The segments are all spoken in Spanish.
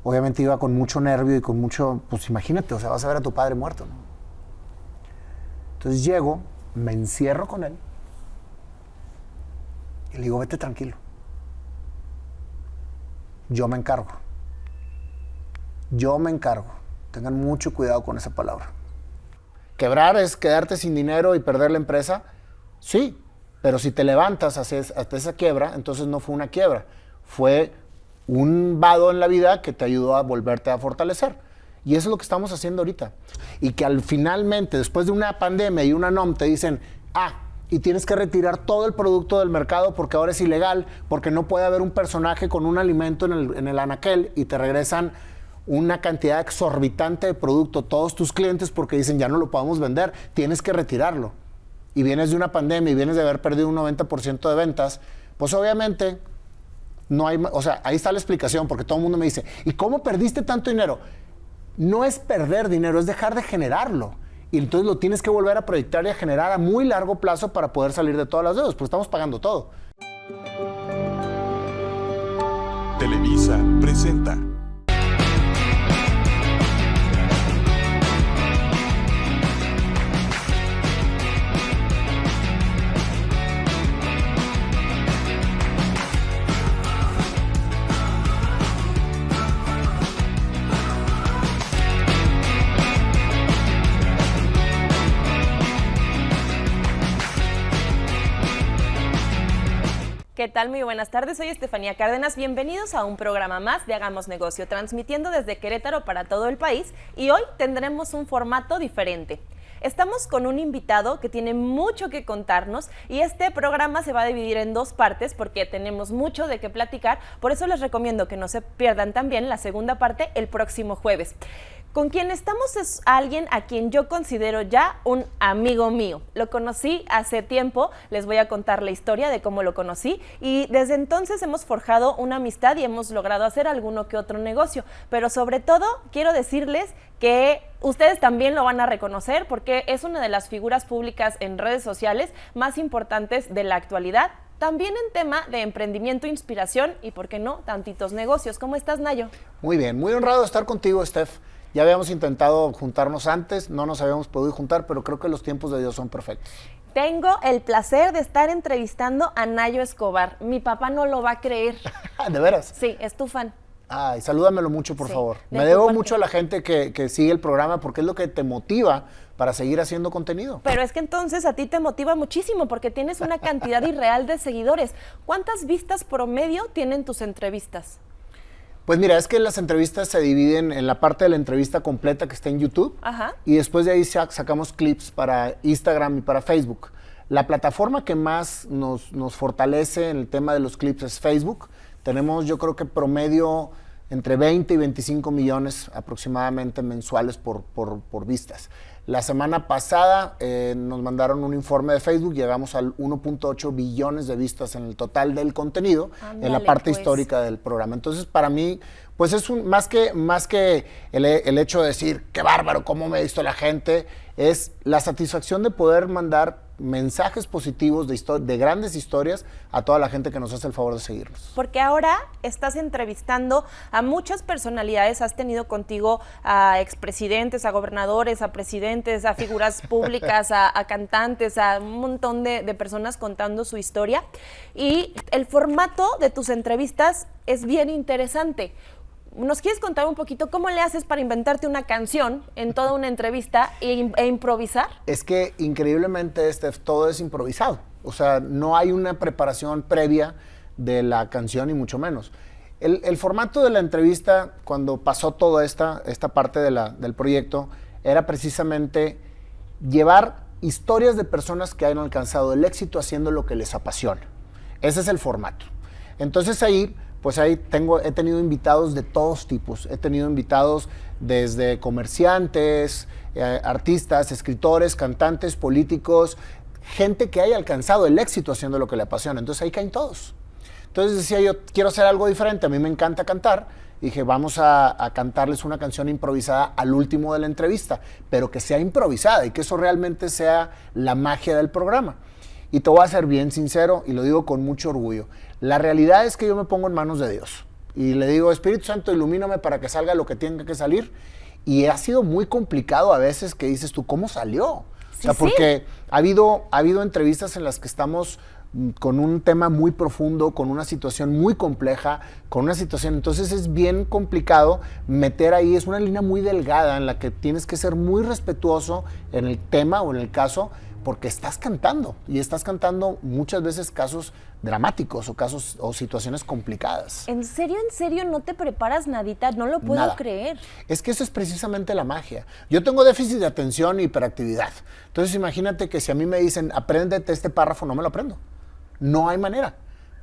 Obviamente iba con mucho nervio y con mucho, pues imagínate, o sea, vas a ver a tu padre muerto, ¿no? Entonces llego, me encierro con él y le digo, vete tranquilo. Yo me encargo. Yo me encargo. Tengan mucho cuidado con esa palabra. ¿Quebrar es quedarte sin dinero y perder la empresa? Sí, pero si te levantas hasta esa quiebra, entonces no fue una quiebra. Fue un vado en la vida que te ayudó a volverte a fortalecer. Y eso es lo que estamos haciendo ahorita. Y que finalmente, después de una pandemia y una NOM, te dicen, y tienes que retirar todo el producto del mercado porque ahora es ilegal, porque no puede haber un personaje con un alimento en el anaquel, y te regresan una cantidad exorbitante de producto, todos tus clientes, porque dicen, ya no lo podemos vender, tienes que retirarlo. Y vienes de una pandemia y vienes de haber perdido un 90% de ventas, pues obviamente no hay, o sea, ahí está la explicación, porque todo el mundo me dice, ¿y cómo perdiste tanto dinero? No es perder dinero, es dejar de generarlo. Y entonces lo tienes que volver a proyectar y a generar a muy largo plazo para poder salir de todas las deudas, porque estamos pagando todo. Televisa presenta. ¿Qué tal? Muy buenas tardes, soy Estefanía Cárdenas, bienvenidos a un programa más de Hagamos Negocio, transmitiendo desde Querétaro para todo el país, y hoy tendremos un formato diferente. Estamos con un invitado que tiene mucho que contarnos y este programa se va a dividir en dos partes porque tenemos mucho de qué platicar, por eso les recomiendo que no se pierdan también la segunda parte el próximo jueves. Con quien estamos es alguien a quien yo considero ya un amigo mío. Lo conocí hace tiempo, les voy a contar la historia de cómo lo conocí y desde entonces hemos forjado una amistad y hemos logrado hacer alguno que otro negocio. Pero sobre todo quiero decirles que ustedes también lo van a reconocer porque es una de las figuras públicas en redes sociales más importantes de la actualidad. También en tema de emprendimiento, inspiración y, ¿por qué no?, tantitos negocios. ¿Cómo estás, Nayo? Muy bien, muy honrado de estar contigo, Steph. Ya habíamos intentado juntarnos antes, no nos habíamos podido juntar, pero creo que los tiempos de Dios son perfectos. Tengo el placer de estar entrevistando a Nayo Escobar. Mi papá no lo va a creer. ¿De veras? Sí, es tu fan. Ay, salúdamelo mucho, por favor. Me debo mucho a la gente que sigue el programa porque es lo que te motiva para seguir haciendo contenido. Pero es que entonces a ti te motiva muchísimo porque tienes una cantidad irreal de seguidores. ¿Cuántas vistas promedio tienen tus entrevistas? Pues mira, es que las entrevistas se dividen en la parte de la entrevista completa que está en YouTube. Ajá. Y después de ahí sacamos clips para Instagram y para Facebook. La plataforma que más nos fortalece en el tema de los clips es Facebook. Tenemos, yo creo que promedio entre 20 y 25 millones aproximadamente mensuales por vistas. La semana pasada nos mandaron un informe de Facebook, llegamos al 1.8 billones de vistas en el total del contenido. Ándale, en la parte histórica del programa. Entonces, para mí, pues es más que el hecho de decir, qué bárbaro, cómo me ha visto la gente, es la satisfacción de poder mandar mensajes positivos de grandes historias a toda la gente que nos hace el favor de seguirnos. Porque ahora estás entrevistando a muchas personalidades, has tenido contigo a expresidentes, a gobernadores, a presidentes, a figuras públicas, a cantantes, a un montón de personas contando su historia. Y el formato de tus entrevistas es bien interesante. ¿Nos quieres contar un poquito cómo le haces para inventarte una canción en toda una entrevista e improvisar? Es que increíblemente, todo es improvisado. O sea, no hay una preparación previa de la canción y mucho menos. El formato de la entrevista, cuando pasó toda esta parte del proyecto, era precisamente llevar historias de personas que han alcanzado el éxito haciendo lo que les apasiona. Ese es el formato. Entonces ahí he tenido invitados de todos tipos. He tenido invitados desde comerciantes, artistas, escritores, cantantes, políticos, gente que haya alcanzado el éxito haciendo lo que le apasiona. Entonces ahí caen todos. Entonces decía yo, quiero hacer algo diferente, a mí me encanta cantar. Dije, vamos a cantarles una canción improvisada al último de la entrevista, pero que sea improvisada y que eso realmente sea la magia del programa. Y te voy a ser bien sincero y lo digo con mucho orgullo. La realidad es que yo me pongo en manos de Dios. y le digo, Espíritu Santo, ilumíname para que salga lo que tenga que salir. Y ha sido muy complicado a veces que dices tú, ¿cómo salió? Sí, o sea, porque ha habido entrevistas en las que estamos con un tema muy profundo, con una situación muy compleja, con una situación, entonces es bien complicado meter ahí, es una línea muy delgada en la que tienes que ser muy respetuoso en el tema o en el caso, porque estás cantando y estás cantando muchas veces casos dramáticos o casos o situaciones complicadas. En serio, no te preparas nadita? No lo puedo Nada. creer. Es que eso es precisamente la magia. Yo tengo déficit de atención y hiperactividad. Entonces imagínate que si a mí me dicen, apréndete este párrafo, no me lo aprendo. No hay manera.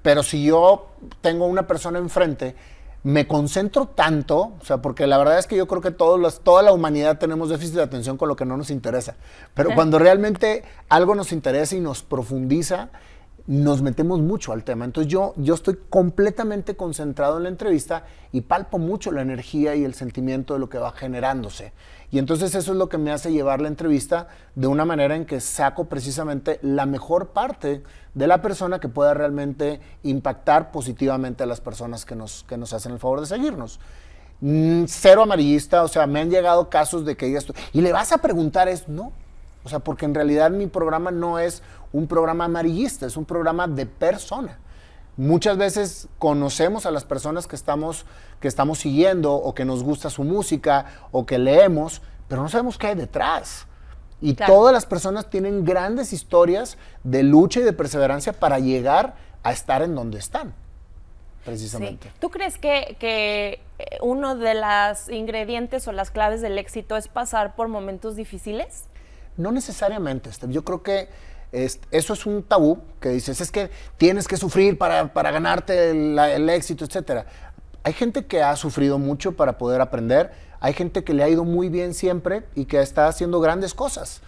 Pero si yo tengo una persona enfrente, me concentro tanto, o sea, porque la verdad es que yo creo que toda la humanidad tenemos déficit de atención con lo que no nos interesa. Pero cuando realmente algo nos interesa y nos profundiza, nos metemos mucho al tema. Entonces yo estoy completamente concentrado en la entrevista y palpo mucho la energía y el sentimiento de lo que va generándose. Y entonces eso es lo que me hace llevar la entrevista de una manera en que saco precisamente la mejor parte de la persona que pueda realmente impactar positivamente a las personas que nos hacen el favor de seguirnos. Cero amarillista, o sea, me han llegado casos de que digas tú, ¿y le vas a preguntar eso? No. O sea, porque en realidad mi programa no es un programa amarillista, es un programa de persona. Muchas veces conocemos a las personas que estamos siguiendo o que nos gusta su música o que leemos, pero no sabemos qué hay detrás. Y claro, todas las personas tienen grandes historias de lucha y de perseverancia para llegar a estar en donde están, precisamente. Sí. ¿Tú crees que uno de los ingredientes o las claves del éxito es pasar por momentos difíciles? No necesariamente, Steph. Yo creo que eso es un tabú que dices, es que tienes que sufrir para ganarte el éxito, etcétera. Hay gente que ha sufrido mucho para poder aprender, hay gente que le ha ido muy bien siempre y que está haciendo grandes cosas.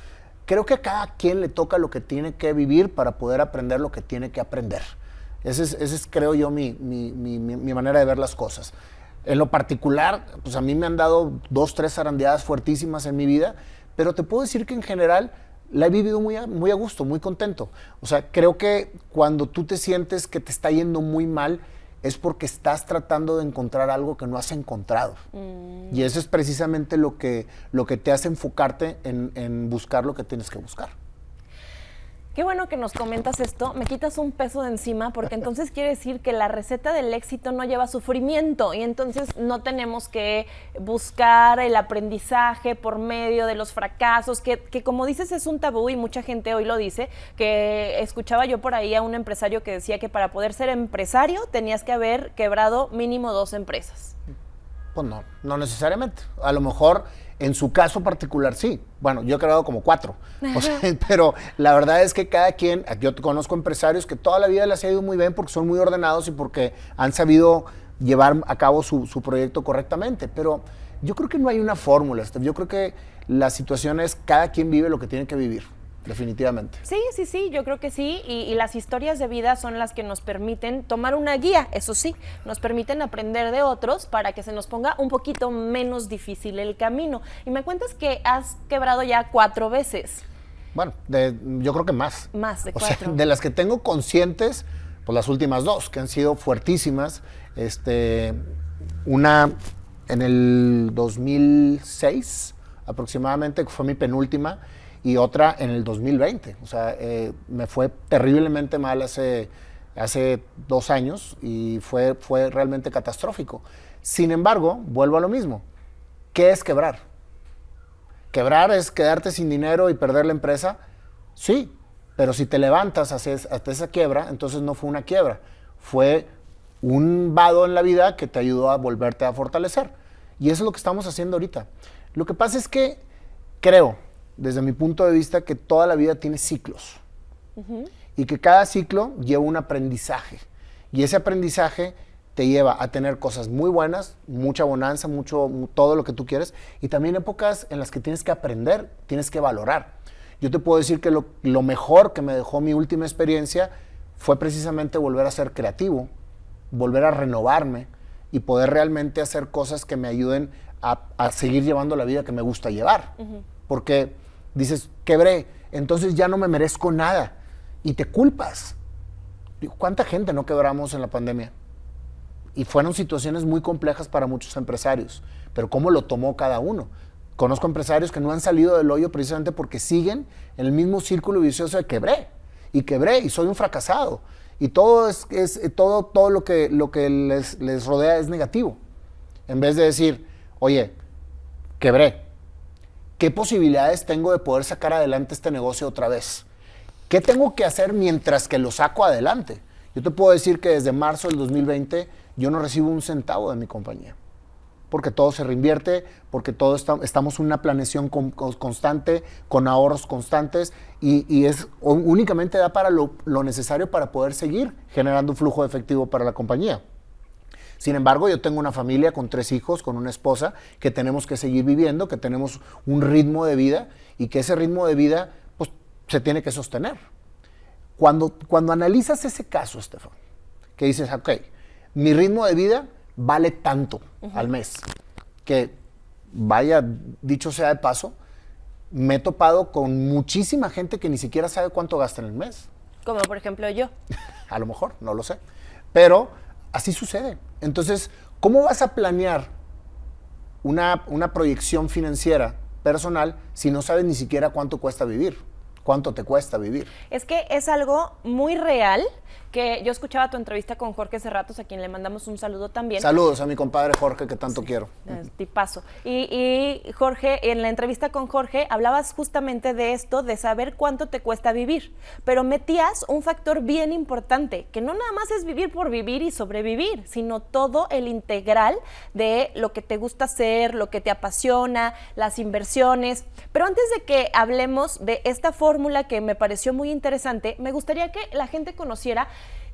Creo que a cada quien le toca lo que tiene que vivir para poder aprender lo que tiene que aprender. Esa es creo yo, mi manera de ver las cosas. En lo particular, pues a mí me han dado 2, 3 zarandeadas fuertísimas en mi vida, pero te puedo decir que en general la he vivido muy a gusto, muy contento. O sea, creo que cuando tú te sientes que te está yendo muy mal, es porque estás tratando de encontrar algo que no has encontrado. Y eso es precisamente lo que te hace enfocarte en buscar lo que tienes que buscar. Qué bueno que nos comentas esto, me quitas un peso de encima, porque entonces quiere decir que la receta del éxito no lleva sufrimiento y entonces no tenemos que buscar el aprendizaje por medio de los fracasos, que como dices es un tabú y mucha gente hoy lo dice, que escuchaba yo por ahí a un empresario que decía que para poder ser empresario tenías que haber quebrado mínimo 2 empresas. Pues no necesariamente. A lo mejor en su caso particular sí. Bueno, yo he creado como 4. O sea, pero la verdad es que cada quien, yo conozco empresarios que toda la vida les ha ido muy bien porque son muy ordenados y porque han sabido llevar a cabo su proyecto correctamente. Pero yo creo que no hay una fórmula, Steph. Yo creo que la situación es cada quien vive lo que tiene que vivir. Definitivamente. Sí, yo creo que sí, y las historias de vida son las que nos permiten tomar una guía, eso sí, nos permiten aprender de otros para que se nos ponga un poquito menos difícil el camino. Y me cuentas que has quebrado ya 4 veces. Bueno, yo creo que más. Más de 4. O sea, de las que tengo conscientes, pues las últimas 2, que han sido fuertísimas. Una en el 2006 aproximadamente, que fue mi penúltima, y otra en el 2020. O sea, me fue terriblemente mal hace 2 años y fue realmente catastrófico. Sin embargo, vuelvo a lo mismo. ¿Qué es quebrar? ¿Quebrar es quedarte sin dinero y perder la empresa? Sí, pero si te levantas hasta esa quiebra, entonces no fue una quiebra. Fue un vado en la vida que te ayudó a volverte a fortalecer. Y eso es lo que estamos haciendo ahorita. Lo que pasa es que creo, desde mi punto de vista, que toda la vida tiene ciclos. Y que cada ciclo lleva un aprendizaje. Y ese aprendizaje te lleva a tener cosas muy buenas, mucha bonanza, todo lo que tú quieres, y también épocas en las que tienes que aprender, tienes que valorar. Yo te puedo decir que lo mejor que me dejó mi última experiencia fue precisamente volver a ser creativo, volver a renovarme y poder realmente hacer cosas que me ayuden a seguir llevando la vida que me gusta llevar. Porque dices, quebré, entonces ya no me merezco nada. Y te culpas. ¿Cuánta gente no quebramos en la pandemia? Y fueron situaciones muy complejas para muchos empresarios. Pero ¿cómo lo tomó cada uno? Conozco empresarios que no han salido del hoyo precisamente porque siguen en el mismo círculo vicioso de quebré, y soy un fracasado. Y todo todo lo que les rodea es negativo. En vez de decir, oye, quebré. ¿Qué posibilidades tengo de poder sacar adelante este negocio otra vez? ¿Qué tengo que hacer mientras que lo saco adelante? Yo te puedo decir que desde marzo del 2020 yo no recibo un centavo de mi compañía. Porque todo se reinvierte, porque estamos en una planeación constante, con ahorros constantes, y únicamente da para lo necesario para poder seguir generando un flujo de efectivo para la compañía. Sin embargo, yo tengo una familia con 3 hijos, con una esposa, que tenemos que seguir viviendo, que tenemos un ritmo de vida, y que ese ritmo de vida pues, se tiene que sostener. Cuando analizas ese caso, Estefan, que dices, ok, mi ritmo de vida vale tanto al mes, que vaya, dicho sea de paso, me he topado con muchísima gente que ni siquiera sabe cuánto gasta en el mes. Como por ejemplo yo. A lo mejor, no lo sé. Pero así sucede. Entonces, ¿cómo vas a planear una proyección financiera personal si no sabes ni siquiera cuánto cuesta vivir? ¿Cuánto te cuesta vivir? Es que es algo muy real, que yo escuchaba tu entrevista con Jorge Serratos, a quien le mandamos un saludo también. Saludos a mi compadre Jorge, que tanto quiero. Tipazo. Y Jorge, en la entrevista con Jorge, hablabas justamente de esto, de saber cuánto te cuesta vivir, pero metías un factor bien importante, que no nada más es vivir por vivir y sobrevivir, sino todo el integral de lo que te gusta hacer, lo que te apasiona, las inversiones. Pero antes de que hablemos de esta fórmula que me pareció muy interesante, me gustaría que la gente conociera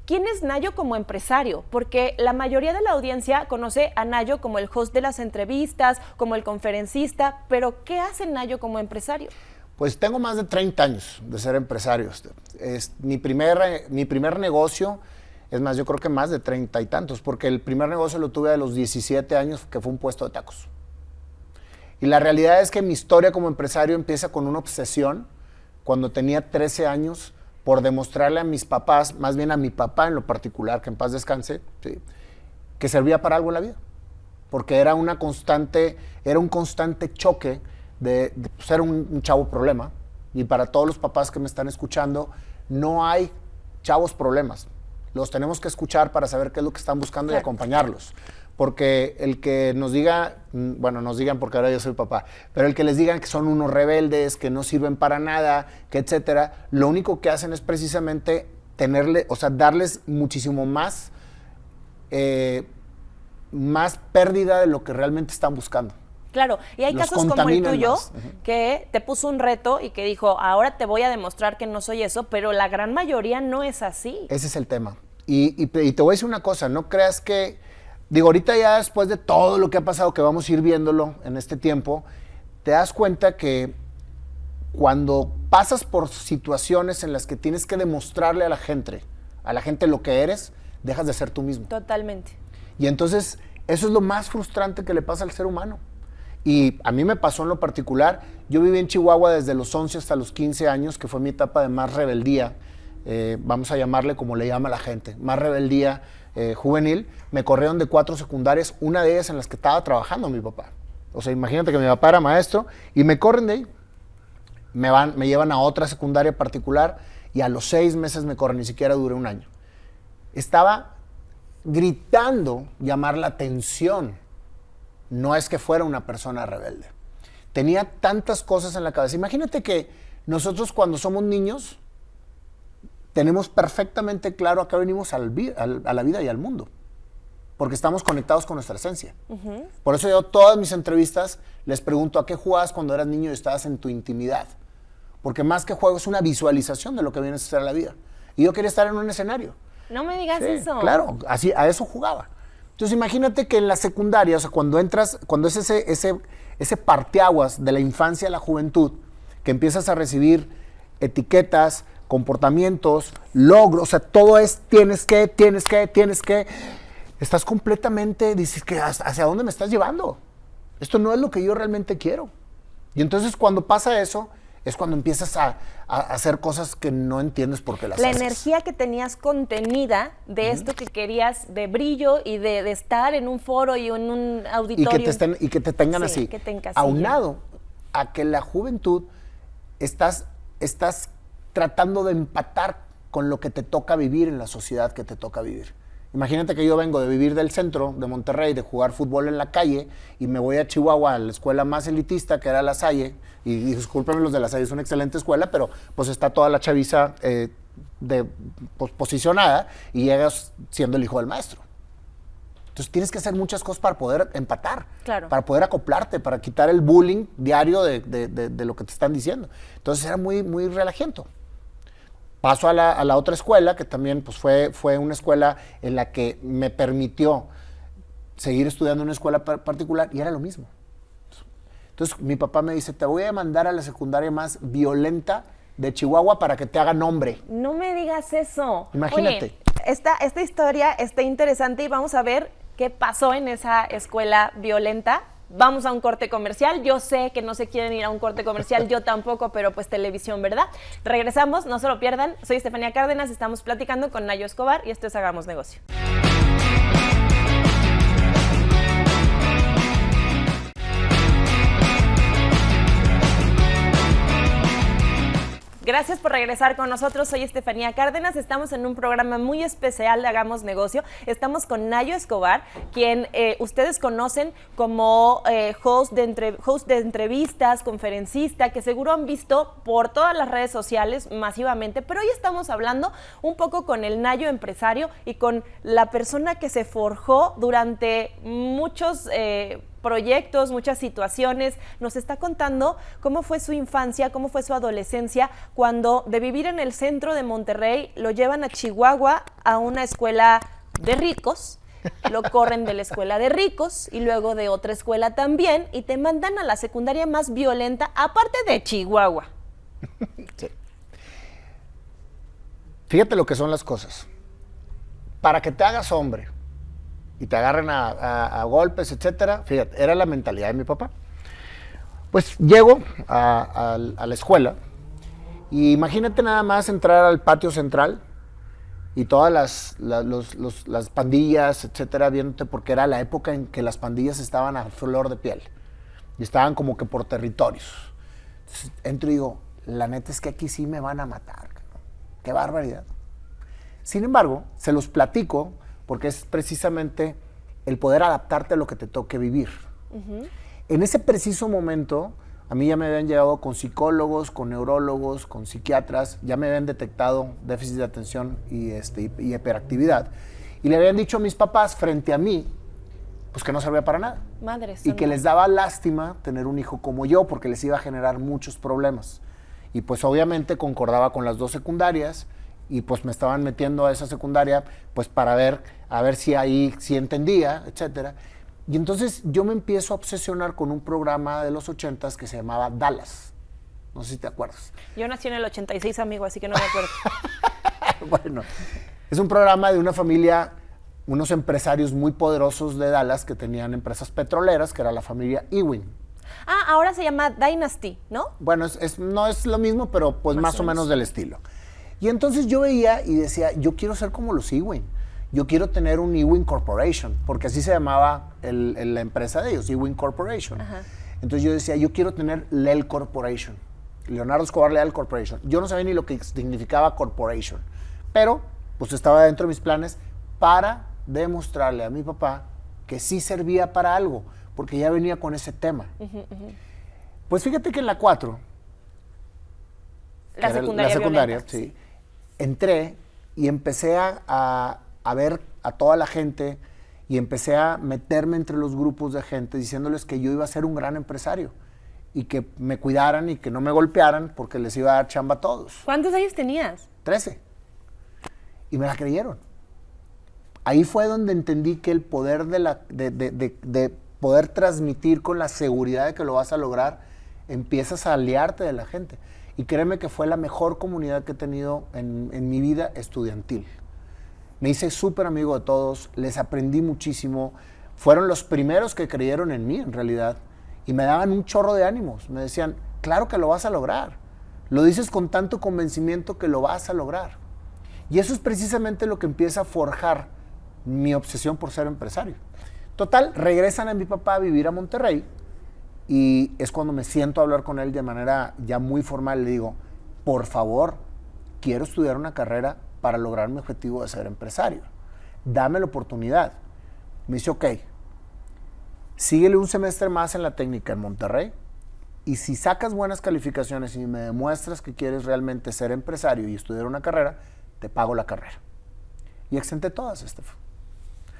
quién es Nayo como empresario, porque la mayoría de la audiencia conoce a Nayo como el host de las entrevistas, como el conferencista, pero ¿qué hace Nayo como empresario? Pues tengo más de 30 años de ser empresario. Mi primer negocio, es más, yo creo que más de 30 y tantos, porque el primer negocio lo tuve a los 17 años, que fue un puesto de tacos. Y la realidad es que mi historia como empresario empieza con una obsesión cuando tenía 13 años por demostrarle a mis papás, más bien a mi papá en lo particular, que en paz descanse, ¿sí?, que servía para algo en la vida. Porque era un constante choque de ser un chavo problema. Y para todos los papás que me están escuchando, no hay chavos problemas. Los tenemos que escuchar para saber qué es lo que están buscando y acompañarlos. Porque el que nos diga, bueno, nos digan porque ahora yo soy papá, pero el que les digan que son unos rebeldes, que no sirven para nada, que etcétera, lo único que hacen es precisamente darles muchísimo más pérdida de lo que realmente están buscando. Claro, y hay casos como el tuyo, que te puso un reto y que dijo, ahora te voy a demostrar que no soy eso, pero la gran mayoría no es así. Ese es el tema. Y te voy a decir una cosa, no creas que... Digo, ahorita ya después de todo lo que ha pasado, que vamos a ir viéndolo en este tiempo, te das cuenta que cuando pasas por situaciones en las que tienes que demostrarle a la gente lo que eres, dejas de ser tú mismo. Totalmente. Y entonces, eso es lo más frustrante que le pasa al ser humano. Y a mí me pasó en lo particular. Yo viví en Chihuahua desde los 11 hasta los 15 años, que fue mi etapa de más rebeldía, vamos a llamarle como le llama la gente, más rebeldía juvenil. Me corrieron de 4 secundarias, una de ellas en las que estaba trabajando mi papá. O sea, imagínate que mi papá era maestro y me corren de ahí. Me llevan a otra secundaria particular y a los 6 meses me corren, ni siquiera duré un año. Estaba gritando llamar la atención. No es que fuera una persona rebelde. Tenía tantas cosas en la cabeza. Imagínate que nosotros cuando somos niños tenemos perfectamente claro a qué venimos a la vida y al mundo, porque estamos conectados con nuestra esencia. Por eso yo todas mis entrevistas les pregunto a qué jugabas cuando eras niño y estabas en tu intimidad, porque más que juego es una visualización de lo que vienes a hacer a la vida. Y yo quería estar en un escenario. No me digas eso. Claro, así, a eso jugaba. Entonces imagínate que en la secundaria, o sea, cuando es ese parteaguas de la infancia a la juventud, que empiezas a recibir etiquetas, comportamientos, logros, o sea, todo es tienes que, estás completamente, dices que ¿hacia dónde me estás llevando? Esto no es lo que yo realmente quiero. Y entonces cuando pasa eso, es cuando empiezas a hacer cosas que no entiendes por qué las La haces. energía que tenías contenida de esto que querías, de brillo y de estar en un foro y en un auditorio. Y que te tengan Sí, así. que te encasillen. Aunado a que la juventud estás tratando de empatar con lo que te toca vivir en la sociedad que te toca vivir. Imagínate que yo vengo de vivir del centro de Monterrey, de jugar fútbol en la calle, y me voy a Chihuahua, a la escuela más elitista, que era La Salle, y discúlpenme, los de La Salle, es una excelente escuela, pero pues está toda la chaviza posicionada, y llegas siendo el hijo del maestro. Entonces tienes que hacer muchas cosas para poder empatar, Claro. para poder acoplarte, para quitar el bullying diario de lo que te están diciendo. Entonces era muy, muy relajento. Paso a la otra escuela, que también pues, fue una escuela en la que me permitió seguir estudiando en una escuela particular, y era lo mismo. Entonces mi papá me dice, te voy a mandar a la secundaria más violenta de Chihuahua para que te hagan hombre. No me digas eso. Imagínate. Oye, esta historia está interesante y vamos a ver qué pasó en esa escuela violenta. Vamos a un corte comercial. Yo sé que no se quieren ir a un corte comercial, yo tampoco, pero pues televisión, ¿verdad? Regresamos, no se lo pierdan. Soy Estefanía Cárdenas, estamos platicando con Nayo Escobar y esto es Hagamos Negocio. Gracias por regresar con nosotros. Soy Estefanía Cárdenas. Estamos en un programa muy especial de Hagamos Negocio. Estamos con Nayo Escobar, quien ustedes conocen como host de entrevistas, conferencista, que seguro han visto por todas las redes sociales masivamente. Pero hoy estamos hablando un poco con el Nayo empresario y con la persona que se forjó durante muchos proyectos, muchas situaciones. Nos está contando cómo fue su infancia, cómo fue su adolescencia, cuando de vivir en el centro de Monterrey lo llevan a Chihuahua a una escuela de ricos, lo corren de la escuela de ricos y luego de otra escuela también, y te mandan a la secundaria más violenta, aparte de Chihuahua. Sí. Fíjate lo que son las cosas. Para que te hagas hombre y te agarren a golpes, etcétera, fíjate, era la mentalidad de mi papá. Pues llego a la escuela y imagínate nada más entrar al patio central y todas las pandillas, etcétera, viéndote, porque era la época en que las pandillas estaban a flor de piel y estaban como que por territorios. Entonces, entro y digo, la neta es que aquí sí me van a matar. ¡Qué barbaridad! Sin embargo, se los platico porque es precisamente el poder adaptarte a lo que te toque vivir. Uh-huh. En ese preciso momento, a mí ya me habían llegado con psicólogos, con neurólogos, con psiquiatras, ya me habían detectado déficit de atención y hiperactividad, y le habían dicho a mis papás frente a mí, pues que no servía para nada. Madre y que les daba lástima tener un hijo como yo, porque les iba a generar muchos problemas. Y pues obviamente concordaba con las dos secundarias, y pues me estaban metiendo a esa secundaria pues para ver, a ver si ahí sí entendía, etcétera. Y entonces yo me empiezo a obsesionar con un programa de los 80s que se llamaba Dallas. No sé si te acuerdas. Yo nací en el 86, amigo, así que no me acuerdo. Bueno, es un programa de una familia, unos empresarios muy poderosos de Dallas que tenían empresas petroleras, que era la familia Ewing. Ah, ahora se llama Dynasty, ¿no? Bueno, no es lo mismo, pero pues más o menos del estilo. Y entonces yo veía y decía, yo quiero ser como los Ewing. Yo quiero tener un Ewing Corporation, porque así se llamaba la empresa de ellos, Ewing Corporation. Ajá. Entonces yo decía, yo quiero tener Lel Corporation, Leonardo Escobar Leal Corporation. Yo no sabía ni lo que significaba Corporation, pero pues estaba dentro de mis planes para demostrarle a mi papá que sí servía para algo, porque ya venía con ese tema. Pues fíjate que en la 4, la secundaria sí, entré y empecé a ver a toda la gente y empecé a meterme entre los grupos de gente diciéndoles que yo iba a ser un gran empresario y que me cuidaran y que no me golpearan porque les iba a dar chamba a todos. ¿Cuántos años tenías? 13. Y me la creyeron. Ahí fue donde entendí que el poder de poder transmitir con la seguridad de que lo vas a lograr, empiezas a aliarte de la gente. Y créeme que fue la mejor comunidad que he tenido en mi vida estudiantil. Me hice súper amigo de todos, les aprendí muchísimo. Fueron los primeros que creyeron en mí, en realidad. Y me daban un chorro de ánimos. Me decían, claro que lo vas a lograr. Lo dices con tanto convencimiento que lo vas a lograr. Y eso es precisamente lo que empieza a forjar mi obsesión por ser empresario. Total, regresan a mi papá a vivir a Monterrey y es cuando me siento a hablar con él de manera ya muy formal. Le digo, por favor, quiero estudiar una carrera para lograr mi objetivo de ser empresario. Dame la oportunidad. Me dice, ok, síguele un semestre más en la técnica en Monterrey y si sacas buenas calificaciones y me demuestras que quieres realmente ser empresario y estudiar una carrera, te pago la carrera. Y exenté todas, Estef.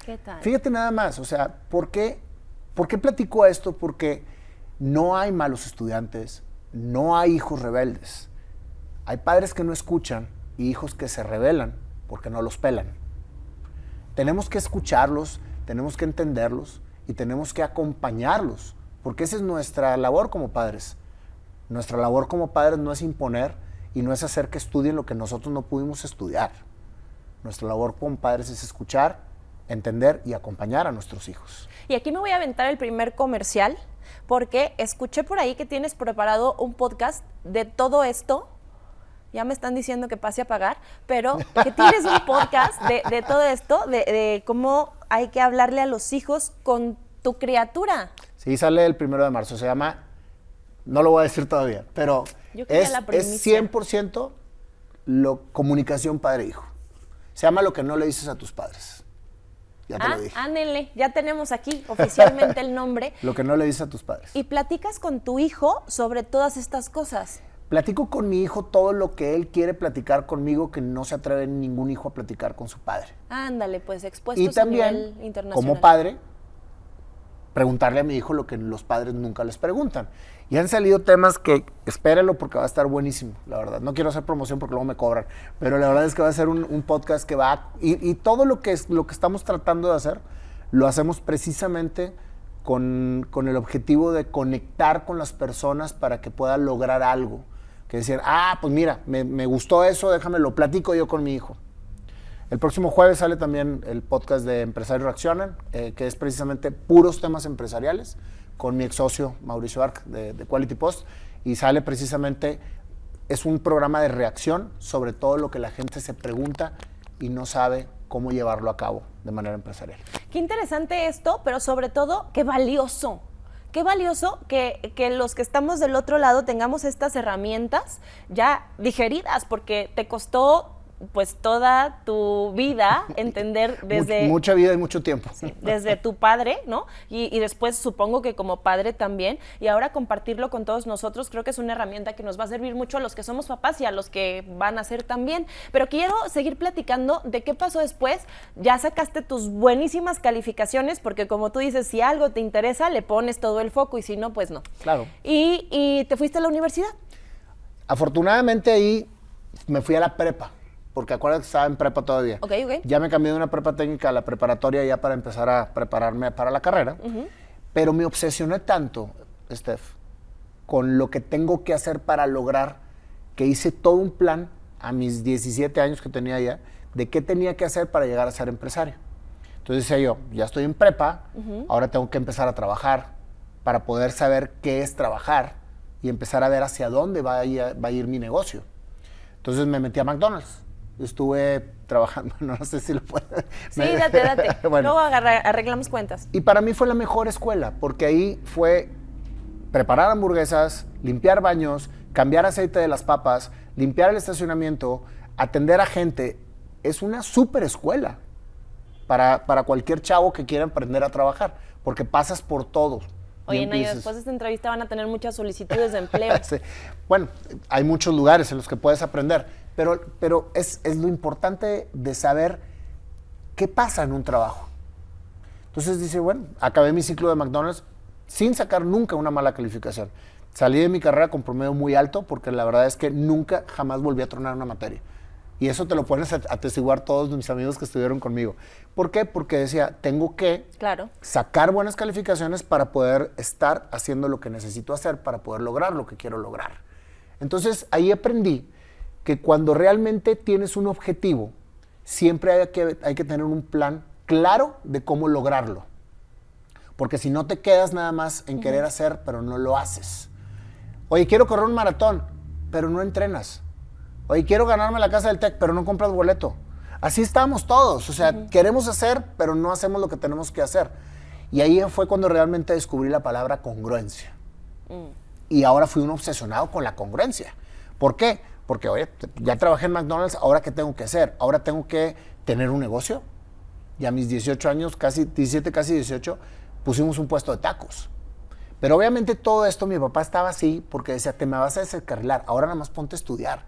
¿Qué tal? Fíjate nada más, o sea, ¿por qué platico esto? Porque no hay malos estudiantes, no hay hijos rebeldes. Hay padres que no escuchan y hijos que se rebelan porque no los pelan. Tenemos que escucharlos, tenemos que entenderlos y tenemos que acompañarlos, porque esa es nuestra labor como padres. Nuestra labor como padres no es imponer y no es hacer que estudien lo que nosotros no pudimos estudiar. Nuestra labor como padres es escuchar, entender y acompañar a nuestros hijos. Y aquí me voy a aventar el primer comercial, porque escuché por ahí que tienes preparado un podcast de todo esto. Ya me están diciendo que pase a pagar, pero que tienes un podcast de todo esto, de cómo hay que hablarle a los hijos con tu criatura. Sí, sale el 1 de marzo, se llama, no lo voy a decir todavía, pero es 100% comunicación padre-hijo. Se llama Lo que no le dices a tus padres. Ya te lo dije. Ándele, ya tenemos aquí oficialmente el nombre. Lo que no le dices a tus padres. Y platicas con tu hijo sobre todas estas cosas. Platico con mi hijo todo lo que él quiere platicar conmigo, que no se atreve ningún hijo a platicar con su padre. Ándale, pues expuestos y también, a nivel internacional. como padre, preguntarle a mi hijo lo que los padres nunca les preguntan. Y han salido temas que, espérenlo porque va a estar buenísimo, la verdad. No quiero hacer promoción porque luego me cobran, pero la verdad es que va a ser un podcast que va... Y todo lo que estamos tratando de hacer, lo hacemos precisamente con el objetivo de conectar con las personas para que puedan lograr algo. Que decir, pues mira, me gustó eso, déjame, lo platico yo con mi hijo. El próximo jueves sale también el podcast de Empresarios Reaccionan, que es precisamente puros temas empresariales, con mi ex socio Mauricio Arc de Quality Post, y sale precisamente, es un programa de reacción sobre todo lo que la gente se pregunta y no sabe cómo llevarlo a cabo de manera empresarial. Qué interesante esto, pero sobre todo, qué valioso. Qué valioso que los que estamos del otro lado tengamos estas herramientas ya digeridas, porque te costó pues toda tu vida entender desde... Mucha vida y mucho tiempo. Sí, desde tu padre, ¿no? Y después supongo que como padre también, y ahora compartirlo con todos nosotros, creo que es una herramienta que nos va a servir mucho a los que somos papás y a los que van a ser también. Pero quiero seguir platicando de qué pasó después. Ya sacaste tus buenísimas calificaciones, porque como tú dices, si algo te interesa, le pones todo el foco y si no, pues no. Claro. ¿Y te fuiste a la universidad? Afortunadamente ahí me fui a la prepa, porque acuérdate que estaba en prepa todavía. Ok. Ya me cambié de una prepa técnica a la preparatoria ya para empezar a prepararme para la carrera. Pero me obsesioné tanto, Steph, con lo que tengo que hacer para lograr, que hice todo un plan a mis 17 años que tenía ya, de qué tenía que hacer para llegar a ser empresario. Entonces decía yo, ya estoy en prepa, ahora tengo que empezar a trabajar para poder saber qué es trabajar y empezar a ver hacia dónde va a ir mi negocio. Entonces me metí a McDonald's. Estuve trabajando, no sé si lo puedo... Sí, date. Bueno. Luego arreglamos cuentas. Y para mí fue la mejor escuela, porque ahí fue preparar hamburguesas, limpiar baños, cambiar aceite de las papas, limpiar el estacionamiento, atender a gente. Es una súper escuela para cualquier chavo que quiera aprender a trabajar, porque pasas por todo. Oye, Nayo, después de esta entrevista van a tener muchas solicitudes de empleo. Sí. Bueno, hay muchos lugares en los que puedes aprender, pero es lo importante de saber qué pasa en un trabajo. Entonces dice, bueno, acabé mi ciclo de McDonald's sin sacar nunca una mala calificación. Salí de mi carrera con promedio muy alto porque la verdad es que nunca, jamás volví a tronar una materia. Y eso te lo pones a atestiguar todos mis amigos que estuvieron conmigo. ¿Por qué? Porque decía, tengo que sacar buenas calificaciones para poder estar haciendo lo que necesito hacer, para poder lograr lo que quiero lograr. Entonces, ahí aprendí que cuando realmente tienes un objetivo, siempre hay que tener un plan claro de cómo lograrlo. Porque si no te quedas nada más en querer hacer, pero no lo haces. Oye, quiero correr un maratón. pero no entrenas. Oye, quiero ganarme la casa del TEC, pero no compras boleto. Así estamos todos, o sea, queremos hacer, pero no hacemos lo que tenemos que hacer. Y ahí fue cuando realmente descubrí la palabra congruencia. Y ahora fui un obsesionado con la congruencia. ¿Por qué? Porque, oye, ya trabajé en McDonald's, ¿ahora qué tengo que hacer? Ahora tengo que tener un negocio. Y a mis 18 años, casi 17, casi 18, pusimos un puesto de tacos. Pero obviamente todo esto, mi papá estaba así porque decía, te me vas a descarrilar, ahora nada más ponte a estudiar.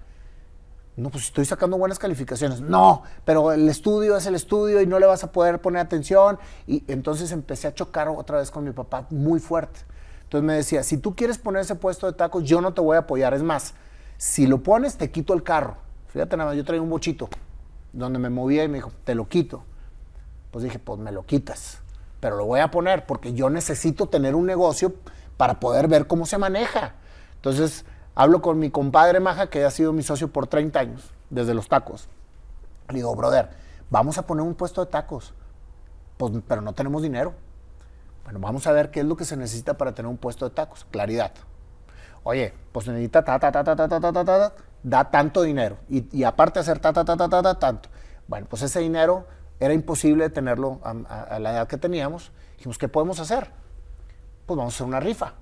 No, pues estoy sacando buenas calificaciones. No, pero el estudio es el estudio y no le vas a poder poner atención. Y entonces empecé a chocar otra vez con mi papá muy fuerte. Entonces me decía, si tú quieres poner ese puesto de tacos, yo no te voy a apoyar. Es más, si lo pones, te quito el carro. Fíjate nada más, yo traía un bochito donde me movía y me dijo, te lo quito. Pues dije, pues me lo quitas, pero lo voy a poner porque yo necesito tener un negocio para poder ver cómo se maneja. Entonces, hablo con mi compadre Maja, que ha sido mi socio por 30 años, desde los tacos. Le digo, brother, vamos a poner un puesto de tacos, pues, pero no tenemos dinero. Bueno, vamos a ver qué es lo que se necesita para tener un puesto de tacos. Claridad. Oye, pues se necesita da tanto dinero. Y aparte hacer tanto. Bueno, pues ese dinero era imposible tenerlo a la edad que teníamos. Dijimos, ¿qué podemos hacer? Pues vamos a hacer una rifa.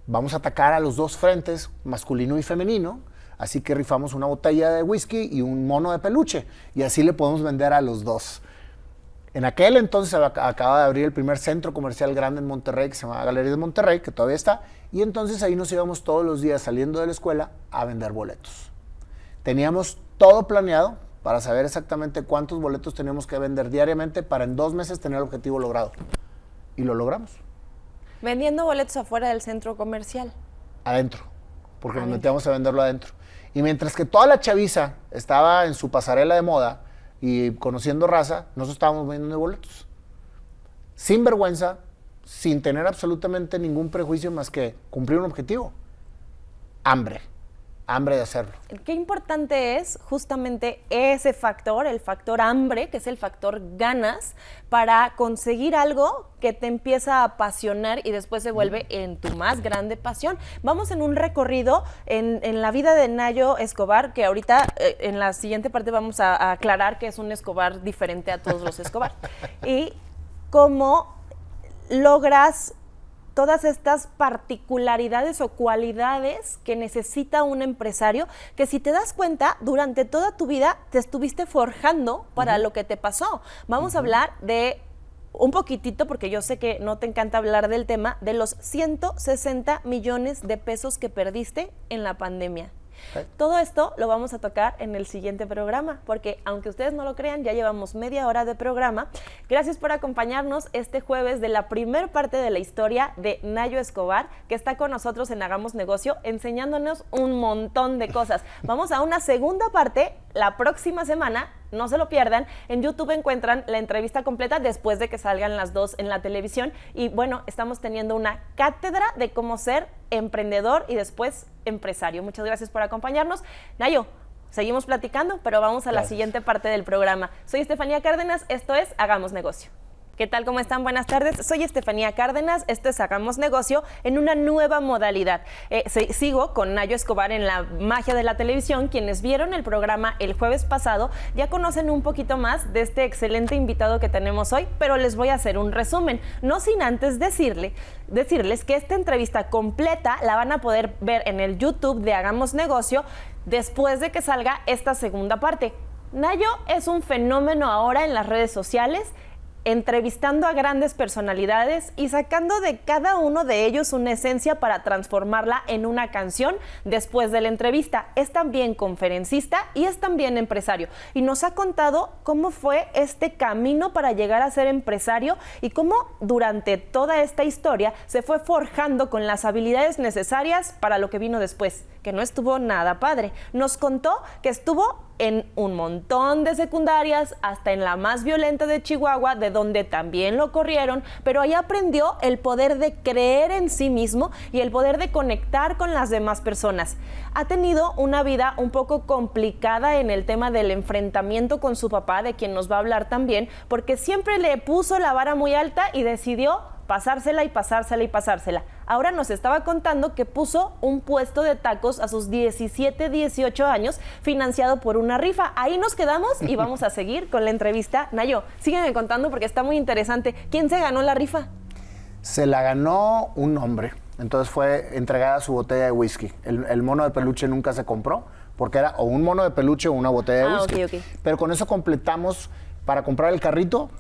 Vamos a atacar a los dos frentes, masculino y femenino. Así que rifamos una botella de whisky y un mono de peluche. Y así le podemos vender a los dos. En aquel entonces acaba de abrir el primer centro comercial grande en Monterrey, que se llama Galerías de Monterrey, que todavía está. Y entonces ahí nos íbamos todos los días saliendo de la escuela a vender boletos. Teníamos todo planeado para saber exactamente cuántos boletos teníamos que vender diariamente para en 2 meses tener el objetivo logrado. Y lo logramos. Vendiendo boletos afuera del centro comercial. Adentro, porque nos metíamos a venderlo adentro. Y mientras que toda la chaviza estaba en su pasarela de moda y conociendo raza, nosotros estábamos vendiendo boletos. Sin vergüenza, sin tener absolutamente ningún prejuicio más que cumplir un objetivo. Hambre de hacerlo. Qué importante es justamente ese factor, el factor hambre, que es el factor ganas, para conseguir algo que te empieza a apasionar y después se vuelve en tu más grande pasión. Vamos en un recorrido en la vida de Nayo Escobar, que ahorita en la siguiente parte vamos a aclarar que es un Escobar diferente a todos los Escobar. Y cómo logras todas estas particularidades o cualidades que necesita un empresario, que si te das cuenta, durante toda tu vida te estuviste forjando para lo que te pasó. Vamos a hablar de un poquitito, porque yo sé que no te encanta hablar del tema, de los 160 millones de pesos que perdiste en la pandemia. Todo esto lo vamos a tocar en el siguiente programa, porque aunque ustedes no lo crean, ya llevamos media hora de programa. Gracias por acompañarnos este jueves de la primer parte de la historia de Nayo Escobar, que está con nosotros en Hagamos Negocio, enseñándonos un montón de cosas. Vamos a una segunda parte la próxima semana. No se lo pierdan, en YouTube encuentran la entrevista completa después de que salgan las dos en la televisión. Y bueno, estamos teniendo una cátedra de cómo ser emprendedor y después empresario. Muchas gracias por acompañarnos. Nayo, seguimos platicando, pero vamos a la siguiente parte del programa. Soy Estefanía Cárdenas, esto es Hagamos Negocio. ¿Qué tal? ¿Cómo están? Buenas tardes. Soy Estefanía Cárdenas. Esto es Hagamos Negocio en una nueva modalidad. Sigo con Nayo Escobar en la magia de la televisión. Quienes vieron el programa el jueves pasado ya conocen un poquito más de este excelente invitado que tenemos hoy, pero les voy a hacer un resumen. No sin antes decirles que esta entrevista completa la van a poder ver en el YouTube de Hagamos Negocio después de que salga esta segunda parte. Nayo es un fenómeno ahora en las redes sociales, entrevistando a grandes personalidades y sacando de cada uno de ellos una esencia para transformarla en una canción después de la entrevista. Es también conferencista y es también empresario. Y nos ha contado cómo fue este camino para llegar a ser empresario y cómo durante toda esta historia se fue forjando con las habilidades necesarias para lo que vino después, que no estuvo nada padre. Nos contó que estuvo en un montón de secundarias, hasta en la más violenta de Chihuahua, de donde también lo corrieron, pero ahí aprendió el poder de creer en sí mismo y el poder de conectar con las demás personas. Ha tenido una vida un poco complicada en el tema del enfrentamiento con su papá, de quien nos va a hablar también, porque siempre le puso la vara muy alta y decidió pasársela y pasársela y pasársela. Ahora nos estaba contando que puso un puesto de tacos a sus 17, 18 años, financiado por una rifa. Ahí nos quedamos y vamos a seguir con la entrevista. Nayo, sígueme contando porque está muy interesante. ¿Quién se ganó la rifa? Se la ganó un hombre. Entonces fue entregada su botella de whisky. El mono de peluche nunca se compró porque era o un mono de peluche o una botella de whisky. Ok. Pero con eso completamos para comprar el carrito,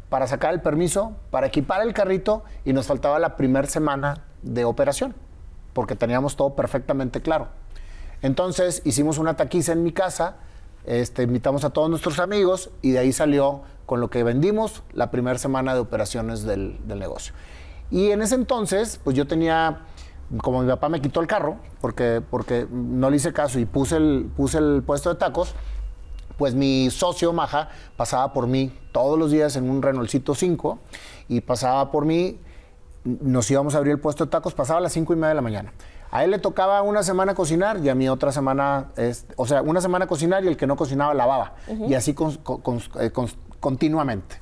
para sacar el permiso, para equipar el carrito y nos faltaba la primera semana de operación porque teníamos todo perfectamente claro. Entonces hicimos una taquiza en mi casa, invitamos a todos nuestros amigos y de ahí salió con lo que vendimos la primera semana de operaciones del negocio. Y en ese entonces, pues yo tenía, como mi papá me quitó el carro, porque no le hice caso y puse el puesto de tacos, pues mi socio, Maja, pasaba por mí todos los días en un Renaultcito 5 y pasaba por mí, nos íbamos a abrir el puesto de tacos, pasaba a las 5:30 de la mañana. A él le tocaba una semana cocinar y a mí otra semana, una semana cocinar y el que no cocinaba lavaba. Y así continuamente.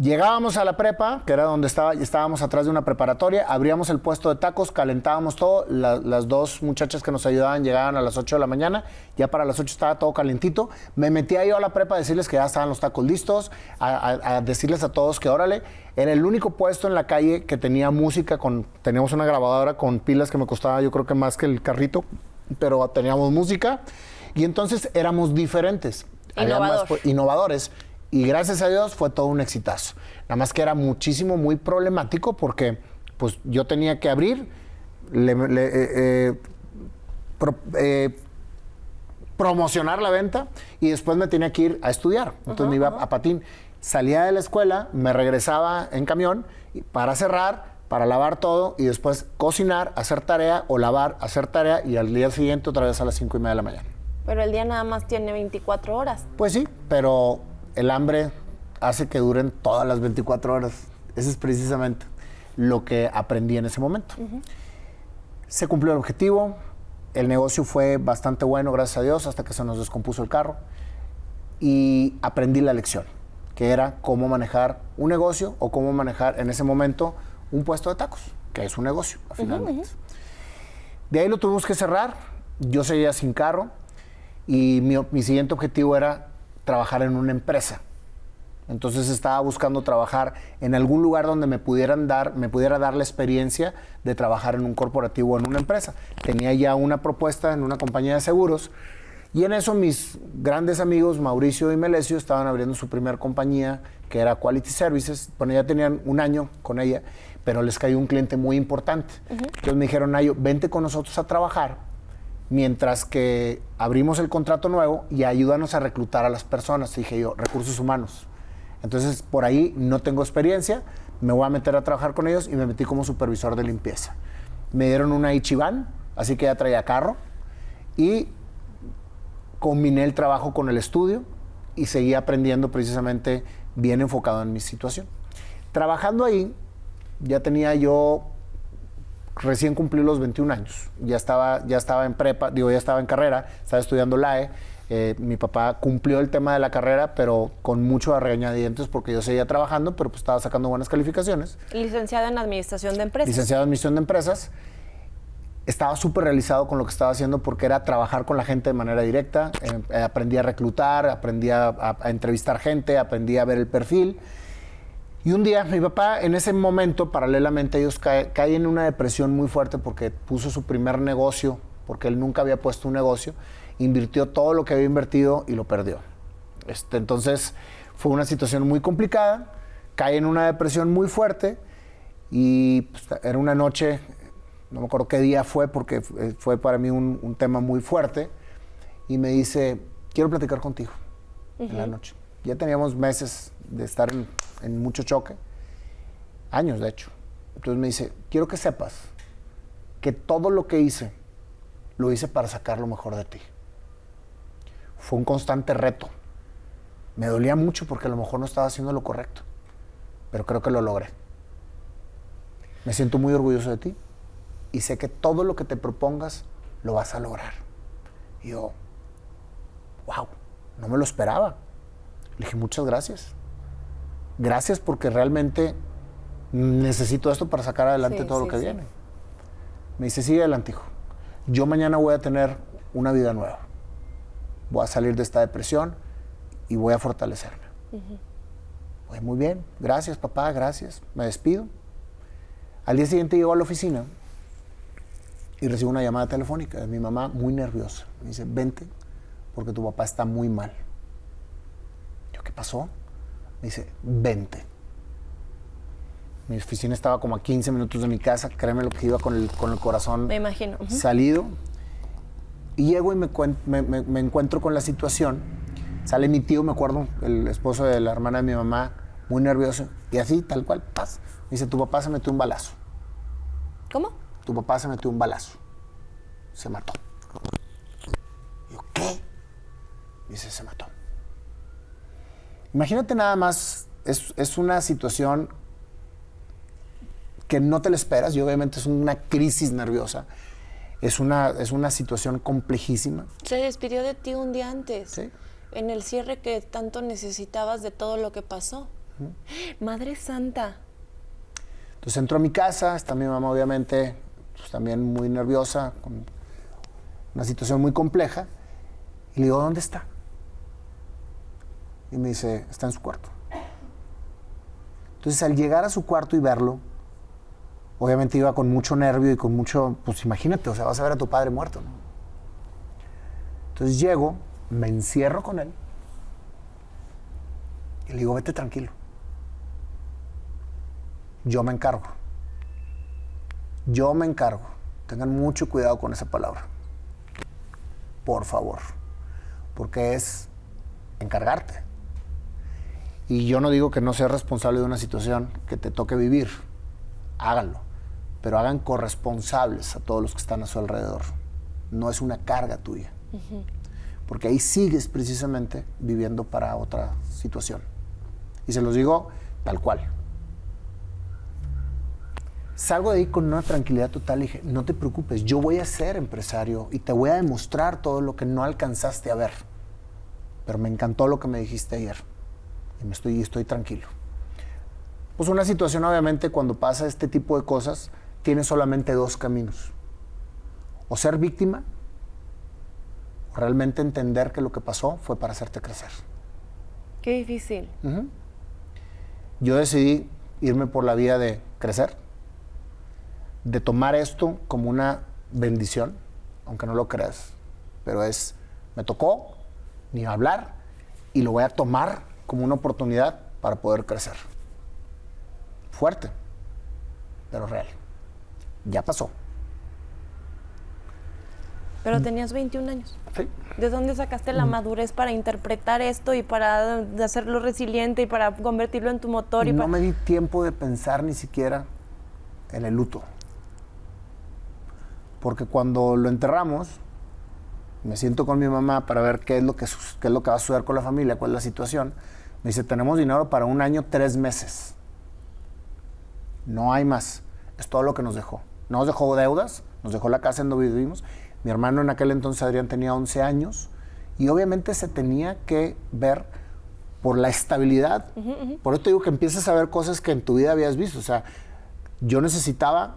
Llegábamos a la prepa, que era donde estábamos atrás de una preparatoria, abríamos el puesto de tacos, calentábamos todo, las dos muchachas que nos ayudaban llegaban a las 8 de la mañana, ya para las 8 estaba todo calentito, me metía yo a la prepa a decirles que ya estaban los tacos listos, a decirles a todos que órale, era el único puesto en la calle que tenía música, teníamos una grabadora con pilas que me costaba yo creo que más que el carrito, pero teníamos música y entonces éramos diferentes, innovadores. Y gracias a Dios fue todo un exitazo. Nada más que era muy problemático porque pues yo tenía que abrir, promocionar la venta y después me tenía que ir a estudiar. Entonces me iba a patín. Salía de la escuela, me regresaba en camión para cerrar, para lavar todo y después cocinar, hacer tarea o lavar, hacer tarea y al día siguiente otra vez a las 5:30 de la mañana. Pero el día nada más tiene 24 horas. Pues sí, pero el hambre hace que duren todas las 24 horas. Ese es precisamente lo que aprendí en ese momento. Se cumplió el objetivo, el negocio fue bastante bueno, gracias a Dios, hasta que se nos descompuso el carro. Y aprendí la lección, que era cómo manejar un negocio o cómo manejar en ese momento un puesto de tacos, que es un negocio, finalmente. De ahí lo tuvimos que cerrar, yo seguía sin carro y mi siguiente objetivo era trabajar en una empresa. Entonces estaba buscando trabajar en algún lugar donde me pudiera dar la experiencia de trabajar en un corporativo o en una empresa. Tenía ya una propuesta en una compañía de seguros y en eso mis grandes amigos Mauricio y Melesio estaban abriendo su primer compañía que era Quality Services. Bueno, ya tenían un año con ella, pero les cayó un cliente muy importante. Entonces me dijeron, Nayo, vente con nosotros a trabajar mientras que abrimos el contrato nuevo y ayúdanos a reclutar a las personas. Dije yo, recursos humanos. Entonces, por ahí no tengo experiencia, me voy a meter a trabajar con ellos y me metí como supervisor de limpieza. Me dieron una Ichiban, así que ya traía carro y combiné el trabajo con el estudio y seguí aprendiendo precisamente bien enfocado en mi situación. Trabajando ahí, ya tenía yo recién cumplí los 21 años, ya estaba en prepa, ya estaba en carrera, estaba estudiando LAE, mi papá cumplió el tema de la carrera, pero con mucho a regañadientes porque yo seguía trabajando, pero pues estaba sacando buenas calificaciones. Licenciado en Administración de Empresas. Licenciado en Administración de Empresas. Estaba súper realizado con lo que estaba haciendo porque era trabajar con la gente de manera directa, aprendí a reclutar, aprendí a entrevistar gente, aprendí a ver el perfil. Y un día mi papá, en ese momento, paralelamente, ellos caen en una depresión muy fuerte porque puso su primer negocio, porque él nunca había puesto un negocio, invirtió todo lo que había invertido y lo perdió. Entonces, fue una situación muy complicada, cae en una depresión muy fuerte y pues, era una noche, no me acuerdo qué día fue, porque fue para mí un tema muy fuerte, y me dice, quiero platicar contigo en la noche. Ya teníamos meses de estar en mucho choque, años de hecho. Entonces me dice, quiero que sepas que todo lo que hice, lo hice para sacar lo mejor de ti. Fue un constante reto. Me dolía mucho porque a lo mejor no estaba haciendo lo correcto, pero creo que lo logré. Me siento muy orgulloso de ti y sé que todo lo que te propongas lo vas a lograr. Y yo, wow, no me lo esperaba. Le dije, muchas gracias. Gracias porque realmente necesito esto para sacar adelante todo lo que viene. Me dice, sigue adelante, hijo. Yo mañana voy a tener una vida nueva. Voy a salir de esta depresión y voy a fortalecerme. Pues muy bien, gracias papá, gracias. Me despido. Al día siguiente llego a la oficina y recibo una llamada telefónica de mi mamá muy nerviosa. Me dice, vente, porque tu papá está muy mal. Yo, ¿qué pasó? Me dice, vente. Mi oficina estaba como a 15 minutos de mi casa, créeme lo que iba con el corazón me imagino. Salido. Y llego y me encuentro con la situación. Sale mi tío, me acuerdo, el esposo de la hermana de mi mamá, muy nervioso. Y así, tal cual, paz. Me dice, tu papá se metió un balazo. ¿Cómo? Tu papá se metió un balazo. Se mató. Y yo, ¿qué? Dice, se mató. Imagínate nada más, es una situación que no te la esperas y obviamente es una crisis nerviosa. Es una situación complejísima. Se despidió de ti un día antes. Sí. En el cierre que tanto necesitabas de todo lo que pasó. Madre Santa. Entonces entro a mi casa, está mi mamá obviamente pues, también muy nerviosa, con una situación muy compleja. Y le digo, ¿dónde está? Y me dice, está en su cuarto. Entonces al llegar a su cuarto y verlo, obviamente iba con mucho nervio y con mucho, pues imagínate, o sea, vas a ver a tu padre muerto, ¿no? Entonces llego, me encierro con él y le digo, vete tranquilo. Yo me encargo. Yo me encargo. Tengan mucho cuidado con esa palabra. Por favor. Porque es encargarte. Y yo no digo que no seas responsable de una situación que te toque vivir. Háganlo. Pero hagan corresponsables a todos los que están a su alrededor. No es una carga tuya. Porque ahí sigues precisamente viviendo para otra situación. Y se los digo tal cual. Salgo de ahí con una tranquilidad total y dije, no te preocupes, yo voy a ser empresario y te voy a demostrar todo lo que no alcanzaste a ver. Pero me encantó lo que me dijiste ayer y estoy tranquilo. Pues una situación obviamente cuando pasa este tipo de cosas tiene solamente dos caminos. O ser víctima o realmente entender que lo que pasó fue para hacerte crecer. Qué difícil. Yo decidí irme por la vía de crecer, de tomar esto como una bendición, aunque no lo creas, pero me tocó ni hablar y lo voy a tomar como una oportunidad para poder crecer. Fuerte, pero real. Ya pasó. Pero tenías 21 años. Sí. ¿De dónde sacaste la madurez para interpretar esto y para hacerlo resiliente y para convertirlo en tu motor? No me di tiempo de pensar ni siquiera en el luto. Porque cuando lo enterramos, me siento con mi mamá para ver qué es lo que va a suceder con la familia, cuál es la situación. Me dice, tenemos dinero para 1 año, 3 meses. No hay más. Es todo lo que nos dejó. No nos dejó deudas, nos dejó la casa en donde vivimos. Mi hermano en aquel entonces, Adrián, tenía 11 años y obviamente se tenía que ver por la estabilidad. Por eso te digo que empiezas a ver cosas que en tu vida habías visto. O sea, yo necesitaba,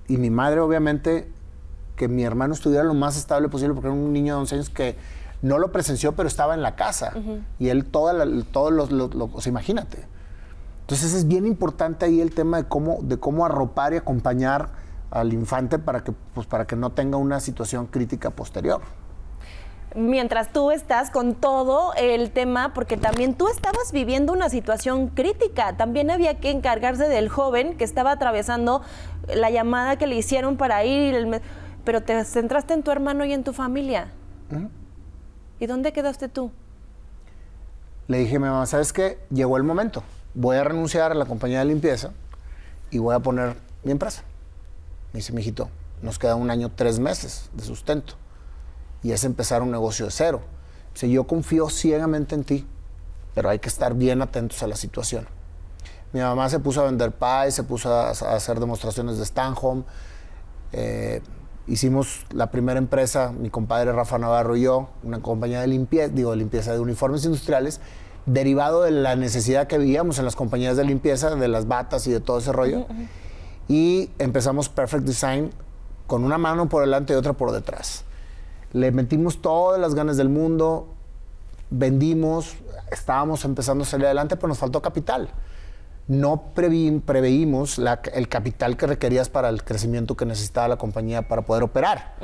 y mi madre obviamente, que mi hermano estuviera lo más estable posible porque era un niño de 11 años que no lo presenció, pero estaba en la casa. Y él o sea, imagínate. Entonces es bien importante ahí el tema de cómo arropar y acompañar al infante para que no tenga una situación crítica posterior. Mientras tú estás con todo el tema, porque también tú estabas viviendo una situación crítica, también había que encargarse del joven que estaba atravesando la llamada que le hicieron para ir, pero te centraste en tu hermano y en tu familia. ¿Y dónde quedaste tú? Le dije a mi mamá, ¿sabes qué? Llegó el momento. Voy a renunciar a la compañía de limpieza y voy a poner mi empresa. Me dice, mijito, nos queda 1 año, 3 meses de sustento. Y es empezar un negocio de cero. Dice, yo confío ciegamente en ti, pero hay que estar bien atentos a la situación. Mi mamá se puso a vender pies, se puso a hacer demostraciones de stand home. Hicimos la primera empresa, mi compadre Rafa Navarro y yo, una compañía de limpieza de uniformes industriales, derivado de la necesidad que veíamos en las compañías de limpieza, de las batas y de todo ese rollo. Y empezamos Perfect Design con una mano por delante y otra por detrás. Le metimos todas las ganas del mundo, vendimos, estábamos empezando a salir adelante, pero nos faltó capital. No preveímos el capital que requerías para el crecimiento que necesitaba la compañía para poder operar.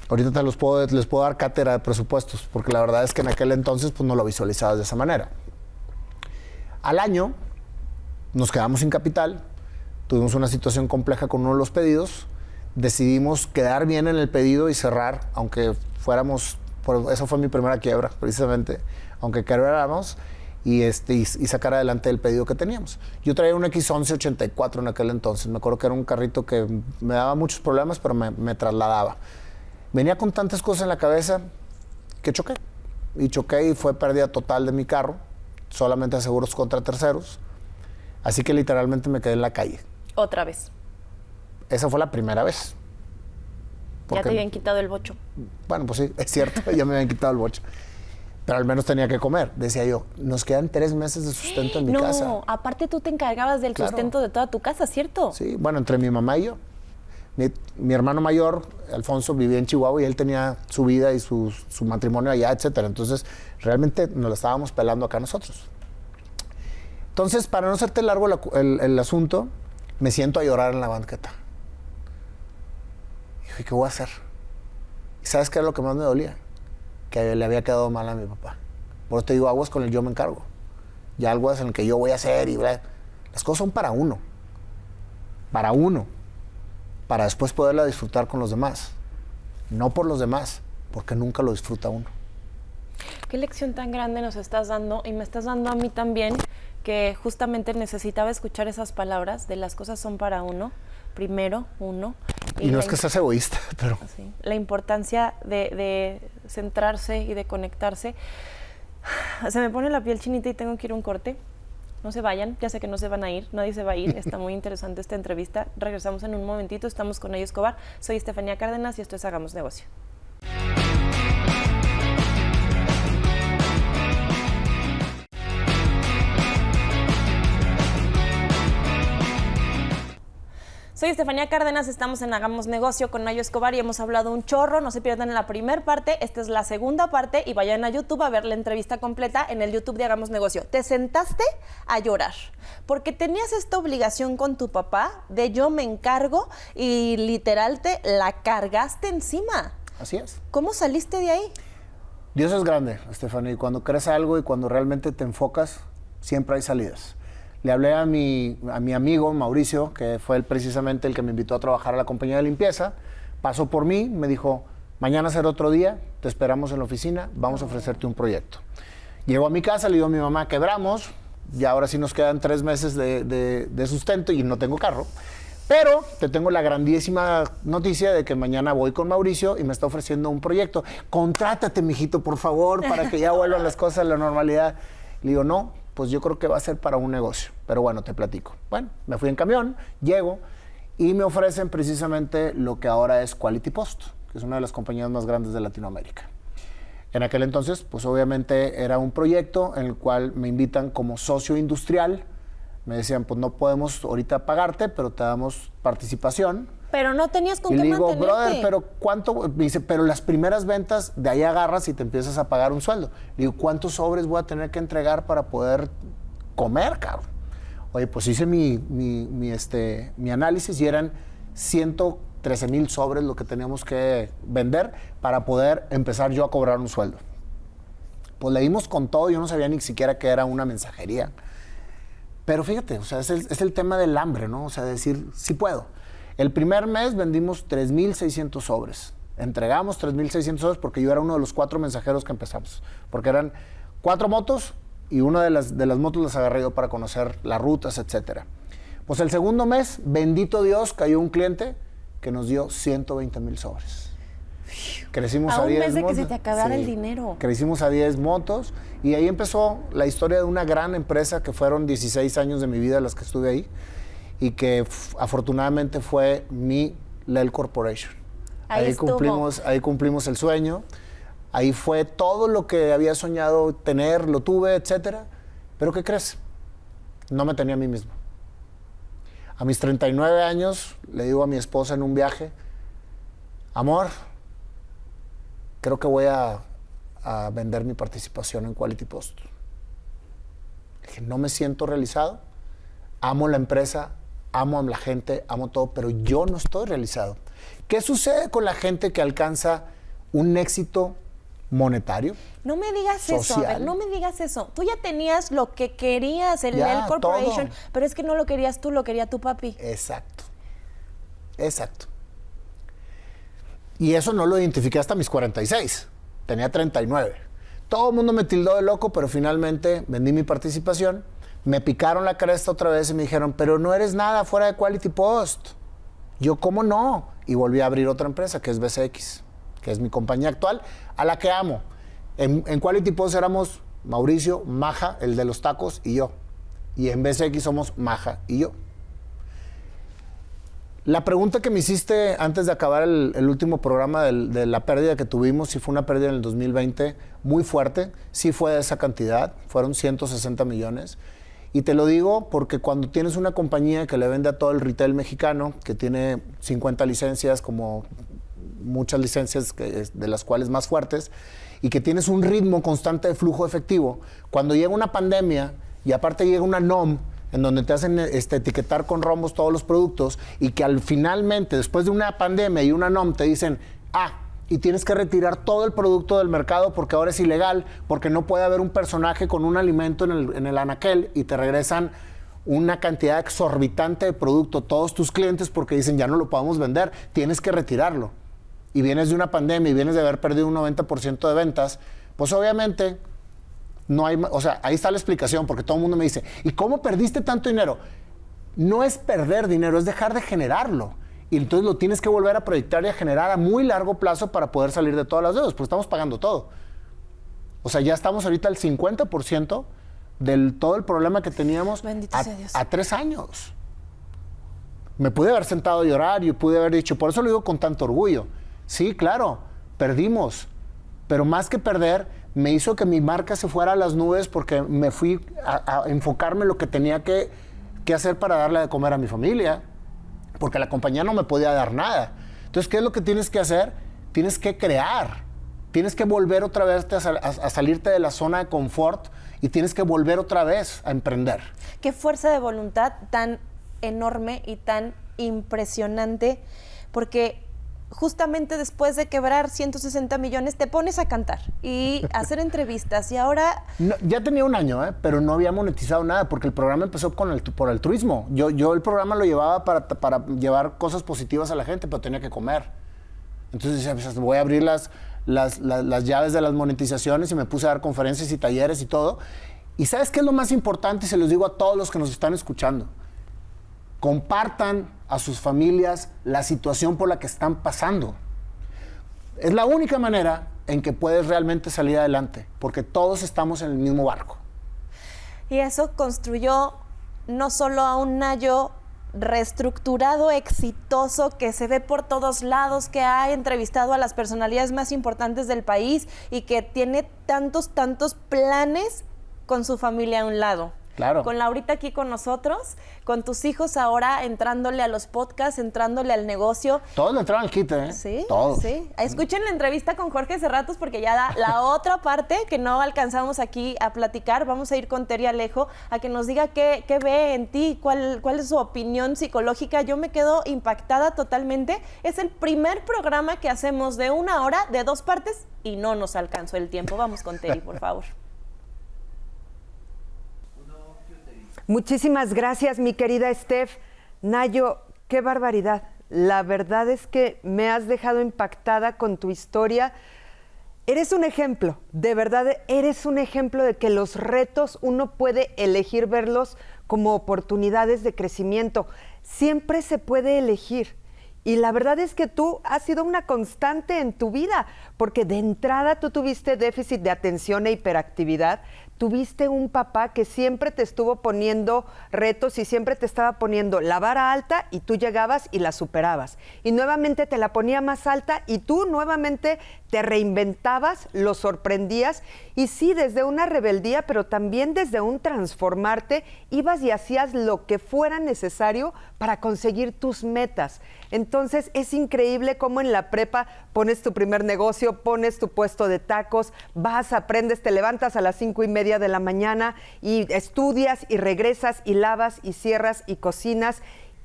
Ahorita les puedo dar cátedra de presupuestos, porque la verdad es que en aquel entonces pues, no lo visualizabas de esa manera. Al año nos quedamos sin capital, tuvimos una situación compleja con uno de los pedidos, decidimos quedar bien en el pedido y cerrar, aunque fuéramos, eso fue mi primera quiebra precisamente, aunque quebráramos, y sacar adelante el pedido que teníamos. Yo traía un X11 84 en aquel entonces, me acuerdo que era un carrito que me daba muchos problemas, pero me trasladaba. Venía con tantas cosas en la cabeza que choqué. Y choqué y fue pérdida total de mi carro, solamente seguros contra terceros. Así que literalmente me quedé en la calle. Otra vez. Esa fue la primera vez. Ya te habían quitado el bocho. Bueno, pues sí, es cierto, ya me habían quitado el bocho. Pero al menos tenía que comer. Decía yo, nos quedan 3 meses de sustento en mi casa. No, aparte tú te encargabas del sustento de toda tu casa, ¿cierto? Sí, bueno, entre mi mamá y yo. Mi hermano mayor, Alfonso, vivía en Chihuahua y él tenía su vida y su matrimonio allá, etcétera. Entonces, realmente nos la estábamos pelando acá nosotros. Entonces, para no hacerte largo el asunto, me siento a llorar en la banqueta. Y dije, ¿qué voy a hacer? ¿Y sabes qué era lo que más me dolía? Que le había quedado mal a mi papá. Por eso te digo, aguas con el yo me encargo. Y algo es en el que yo voy a hacer y bla. Las cosas son para uno. Para uno. Para después poderla disfrutar con los demás. No por los demás, porque nunca lo disfruta uno. Qué lección tan grande nos estás dando, y me estás dando a mí también, que justamente necesitaba escuchar esas palabras de las cosas son para uno, primero uno. Y no es que seas egoísta, pero... Sí, la importancia de centrarse y de conectarse. Se me pone la piel chinita y tengo que ir a un corte. No se vayan, ya sé que no se van a ir, nadie se va a ir, está muy interesante esta entrevista. Regresamos en un momentito, estamos con Ayo Escobar, soy Estefanía Cárdenas y esto es Hagamos Negocio. Soy Estefanía Cárdenas, estamos en Hagamos Negocio con Ayo Escobar y hemos hablado un chorro, no se pierdan la primera parte, esta es la segunda parte y vayan a YouTube a ver la entrevista completa en el YouTube de Hagamos Negocio. Te sentaste a llorar porque tenías esta obligación con tu papá de yo me encargo y literal te la cargaste encima. Así es. ¿Cómo saliste de ahí? Dios es grande, Estefanía, y cuando crees algo y cuando realmente te enfocas, siempre hay salidas. Le hablé a mi amigo Mauricio, que fue él precisamente el que me invitó a trabajar a la compañía de limpieza. Pasó por mí, me dijo, mañana será otro día, te esperamos en la oficina, vamos a ofrecerte un proyecto. Llegó a mi casa, le digo a mi mamá, quebramos, y ahora sí nos quedan 3 meses de sustento y no tengo carro. Pero te tengo la grandísima noticia de que mañana voy con Mauricio y me está ofreciendo un proyecto. Contrátate, mijito, por favor, para que ya vuelvan las cosas a la normalidad. Le digo, no, pues yo creo que va a ser para un negocio. Pero bueno, te platico. Bueno, me fui en camión, llego y me ofrecen precisamente lo que ahora es Quality Post, que es una de las compañías más grandes de Latinoamérica. En aquel entonces, pues obviamente era un proyecto en el cual me invitan como socio industrial. Me decían, pues no podemos ahorita pagarte, pero te damos participación. Pero no tenías con qué mantenerte. Y le digo, brother, ¿pero cuánto? Me dice, pero las primeras ventas, de ahí agarras y te empiezas a pagar un sueldo. Le digo, ¿cuántos sobres voy a tener que entregar para poder comer, cabrón? Oye, pues hice mi análisis y eran 113,000 sobres lo que teníamos que vender para poder empezar yo a cobrar un sueldo. Pues le dimos con todo, yo no sabía ni siquiera que era una mensajería. Pero fíjate, o sea, es el tema del hambre, ¿no? O sea, decir, sí puedo. El primer mes vendimos 3,600 sobres. Entregamos 3,600 sobres porque yo era uno de los 4 mensajeros que empezamos. Porque eran 4 motos y una de las motos las agarré yo para conocer las rutas, etcétera. Pues el segundo mes, bendito Dios, cayó un cliente que nos dio 120,000 sobres. Crecimos a 10 motos. A un mes de que se te acabara el dinero. Crecimos a 10 motos y ahí empezó la historia de una gran empresa que fueron 16 años de mi vida las que estuve ahí y que afortunadamente fue mi Lel Corporation. Ahí cumplimos el sueño. ahí fue todo lo que había soñado tener, lo tuve, etcétera. Pero ¿qué crees? No me tenía a mí mismo. A mis 39 años le digo a mi esposa en un viaje, amor, creo que voy a vender mi participación en Quality Post. Dije, no me siento realizado, amo la empresa, amo a la gente, amo todo, pero yo no estoy realizado. ¿Qué sucede con la gente que alcanza un éxito monetario? No me digas social? eso, a ver, no me digas eso. Tú ya tenías lo que querías, el L Corporation, todo. pero es que no lo querías tú, lo quería tu papi. Exacto. Y eso no lo identifiqué hasta mis 46. Tenía 39. Todo el mundo me tildó de loco, pero finalmente vendí mi participación. Me picaron la cresta otra vez y me dijeron, pero no eres nada fuera de Quality Post. Yo, ¿cómo no? Y volví a abrir otra empresa, que es BCX, que es mi compañía actual, a la que amo. En Quality Post éramos Mauricio, Maja, el de los tacos, y yo. Y en BCX somos Maja y yo. La pregunta que me hiciste antes de acabar el último programa de la pérdida que tuvimos, sí fue una pérdida en el 2020 muy fuerte, sí fue de esa cantidad, fueron 160 millones. Y te lo digo porque cuando tienes una compañía que le vende a todo el retail mexicano, que tiene 50 licencias, como muchas licencias de las cuales más fuertes, y que tienes un ritmo constante de flujo efectivo, cuando llega una pandemia y aparte llega una NOM, en donde te hacen etiquetar con rombos todos los productos y que finalmente, después de una pandemia y una NOM, te dicen, y tienes que retirar todo el producto del mercado porque ahora es ilegal, porque no puede haber un personaje con un alimento en el anaquel y te regresan una cantidad exorbitante de producto, todos tus clientes, porque dicen, ya no lo podemos vender, tienes que retirarlo. Y vienes de una pandemia y vienes de haber perdido un 90% de ventas, pues obviamente no hay, o sea, ahí está la explicación, porque todo el mundo me dice, ¿y cómo perdiste tanto dinero? No es perder dinero, es dejar de generarlo. Y entonces lo tienes que volver a proyectar y a generar a muy largo plazo para poder salir de todas las deudas, porque estamos pagando todo. O sea, ya estamos ahorita al 50% del todo el problema que teníamos a 3 años. Me pude haber sentado a llorar y pude haber dicho, por eso lo digo con tanto orgullo. Sí, claro, perdimos, pero más que perder, me hizo que mi marca se fuera a las nubes porque me fui a enfocarme en lo que tenía que hacer para darle de comer a mi familia, porque la compañía no me podía dar nada. Entonces, ¿qué es lo que tienes que hacer? Tienes que crear, tienes que volver otra vez a salirte de la zona de confort y tienes que volver otra vez a emprender. Qué fuerza de voluntad tan enorme y tan impresionante, porque justamente después de quebrar 160 millones te pones a cantar y hacer entrevistas y ahora... No, ya tenía un año, pero no había monetizado nada porque el programa empezó por altruismo. Yo el programa lo llevaba para llevar cosas positivas a la gente, pero tenía que comer. Entonces decía, pues, voy a abrir las llaves de las monetizaciones y me puse a dar conferencias y talleres y todo. ¿Y sabes qué es lo más importante? Y se los digo a todos los que nos están escuchando. Compartan a sus familias la situación por la que están pasando. Es la única manera en que puedes realmente salir adelante, porque todos estamos en el mismo barco. Y eso construyó no solo a un Nayo reestructurado, exitoso, que se ve por todos lados, que ha entrevistado a las personalidades más importantes del país y que tiene tantos planes con su familia a un lado. Claro. Con Laurita aquí con nosotros, con tus hijos ahora entrándole a los podcasts, entrándole al negocio. Todos le entraron al quite, ¿eh? Sí, todos. Sí. Escuchen la entrevista con Jorge Serratos porque ya da la otra parte que no alcanzamos aquí a platicar. Vamos a ir con Terry Alejo a que nos diga qué ve en ti, cuál es su opinión psicológica. Yo me quedo impactada totalmente. Es el primer programa que hacemos de 1 hora, de 2 partes, y no nos alcanzó el tiempo. Vamos con Terry, por favor. Muchísimas gracias, mi querida Steph. Nayo, qué barbaridad. La verdad es que me has dejado impactada con tu historia. Eres un ejemplo, de verdad, eres un ejemplo de que los retos uno puede elegir verlos como oportunidades de crecimiento. Siempre se puede elegir. Y la verdad es que tú has sido una constante en tu vida, porque de entrada tú tuviste déficit de atención e hiperactividad, tuviste un papá que siempre te estuvo poniendo retos y siempre te estaba poniendo la vara alta y tú llegabas y la superabas. Y nuevamente te la ponía más alta y tú nuevamente te reinventabas, lo sorprendías. Y sí, desde una rebeldía, pero también desde un transformarte, ibas y hacías lo que fuera necesario para conseguir tus metas. Entonces es increíble cómo en la prepa pones tu primer negocio, pones tu puesto de tacos, vas, aprendes, te levantas a las 5:30 de la mañana y estudias y regresas y lavas y cierras y cocinas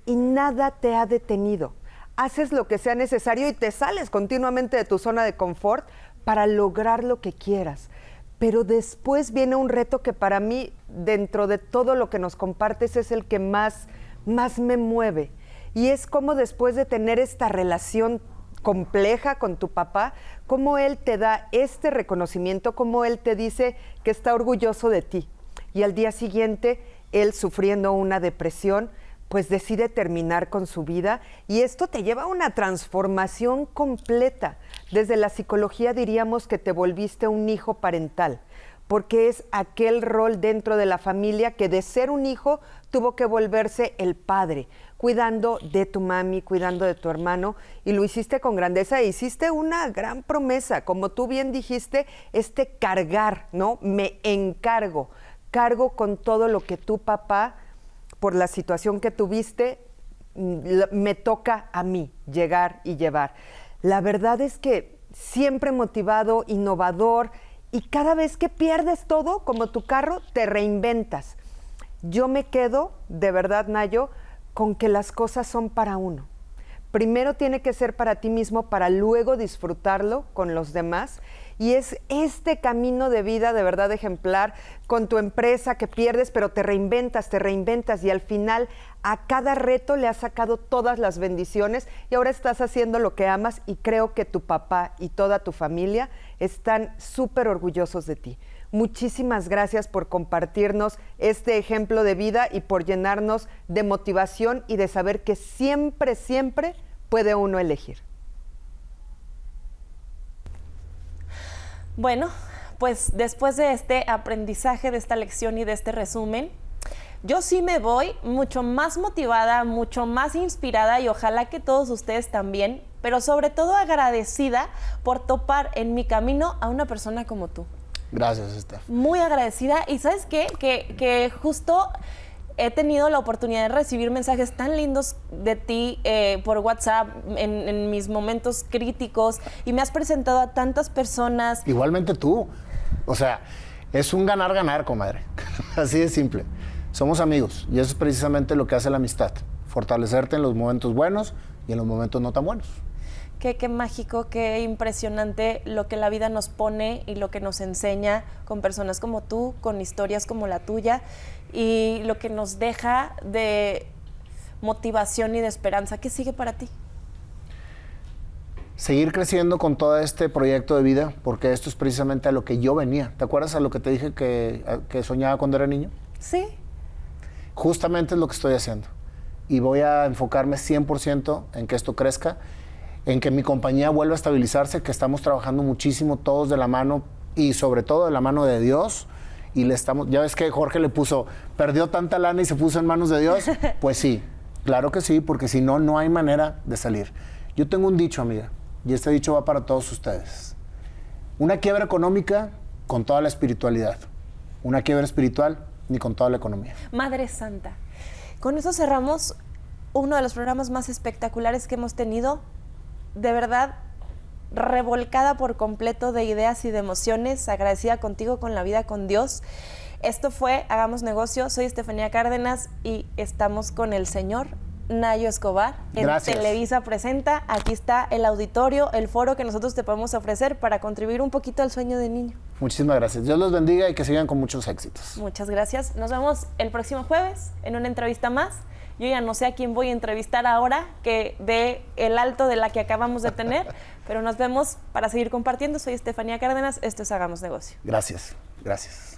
y nada te ha detenido. Haces lo que sea necesario y te sales continuamente de tu zona de confort para lograr lo que quieras. Pero después viene un reto que para mí, dentro de todo lo que nos compartes, es el que más me mueve. Y es como después de tener esta relación compleja con tu papá, cómo él te da este reconocimiento, cómo él te dice que está orgulloso de ti. Y al día siguiente, él sufriendo una depresión, pues decide terminar con su vida y esto te lleva a una transformación completa. Desde la psicología diríamos que te volviste un hijo parental, porque es aquel rol dentro de la familia que de ser un hijo tuvo que volverse el padre, cuidando de tu mami, cuidando de tu hermano, y lo hiciste con grandeza e hiciste una gran promesa, como tú bien dijiste, cargar, ¿no? Me cargo con todo lo que tu papá, por la situación que tuviste, me toca a mí llegar y llevar. La verdad es que siempre motivado, innovador, y cada vez que pierdes todo, como tu carro, te reinventas. Yo me quedo, de verdad, Nayo, con que las cosas son para uno. Primero tiene que ser para ti mismo, para luego disfrutarlo con los demás. Y es este camino de vida de verdad ejemplar, con tu empresa que pierdes, pero te reinventas y al final a cada reto le has sacado todas las bendiciones y ahora estás haciendo lo que amas y creo que tu papá y toda tu familia están súper orgullosos de ti. Muchísimas gracias por compartirnos este ejemplo de vida y por llenarnos de motivación y de saber que siempre, siempre puede uno elegir. Bueno, pues después de este aprendizaje, de esta lección y de este resumen, yo sí me voy mucho más motivada, mucho más inspirada y ojalá que todos ustedes también, pero sobre todo agradecida por topar en mi camino a una persona como tú. Gracias, Steph. Muy agradecida y ¿sabes qué? Que justo he tenido la oportunidad de recibir mensajes tan lindos de ti por WhatsApp en mis momentos críticos y me has presentado a tantas personas. Igualmente tú. O sea, es un ganar-ganar, comadre. Así de simple. Somos amigos y eso es precisamente lo que hace la amistad. Fortalecerte en los momentos buenos y en los momentos no tan buenos. Qué mágico, qué impresionante lo que la vida nos pone y lo que nos enseña con personas como tú, con historias como la tuya y lo que nos deja de motivación y de esperanza. ¿Qué sigue para ti? Seguir creciendo con todo este proyecto de vida, porque esto es precisamente a lo que yo venía. ¿Te acuerdas a lo que te dije que soñaba cuando era niño? Sí. Justamente es lo que estoy haciendo. Y voy a enfocarme 100% en que esto crezca, en que mi compañía vuelva a estabilizarse, que estamos trabajando muchísimo todos de la mano y sobre todo de la mano de Dios. Y ya ves que Jorge le puso, perdió tanta lana y se puso en manos de Dios. Pues sí, claro que sí, porque si no, no hay manera de salir. Yo tengo un dicho, amiga, y este dicho va para todos ustedes. Una quiebra económica con toda la espiritualidad. Una quiebra espiritual ni con toda la economía. Madre Santa, con eso cerramos uno de los programas más espectaculares que hemos tenido. De verdad, revolcada por completo de ideas y de emociones, agradecida contigo, con la vida, con Dios. Esto fue Hagamos Negocio. Soy Estefanía Cárdenas y estamos con el señor Nayo Escobar en Gracias. Televisa Presenta. Aquí está el auditorio, el foro que nosotros te podemos ofrecer para contribuir un poquito al sueño de niño. Muchísimas gracias. Dios los bendiga y que sigan con muchos éxitos. Muchas gracias. Nos vemos el próximo jueves en una entrevista más. Yo ya no sé a quién voy a entrevistar ahora que dé el alto de la que acabamos de tener, pero nos vemos para seguir compartiendo. Soy Estefanía Cárdenas, esto es Hagamos Negocio. Gracias, gracias.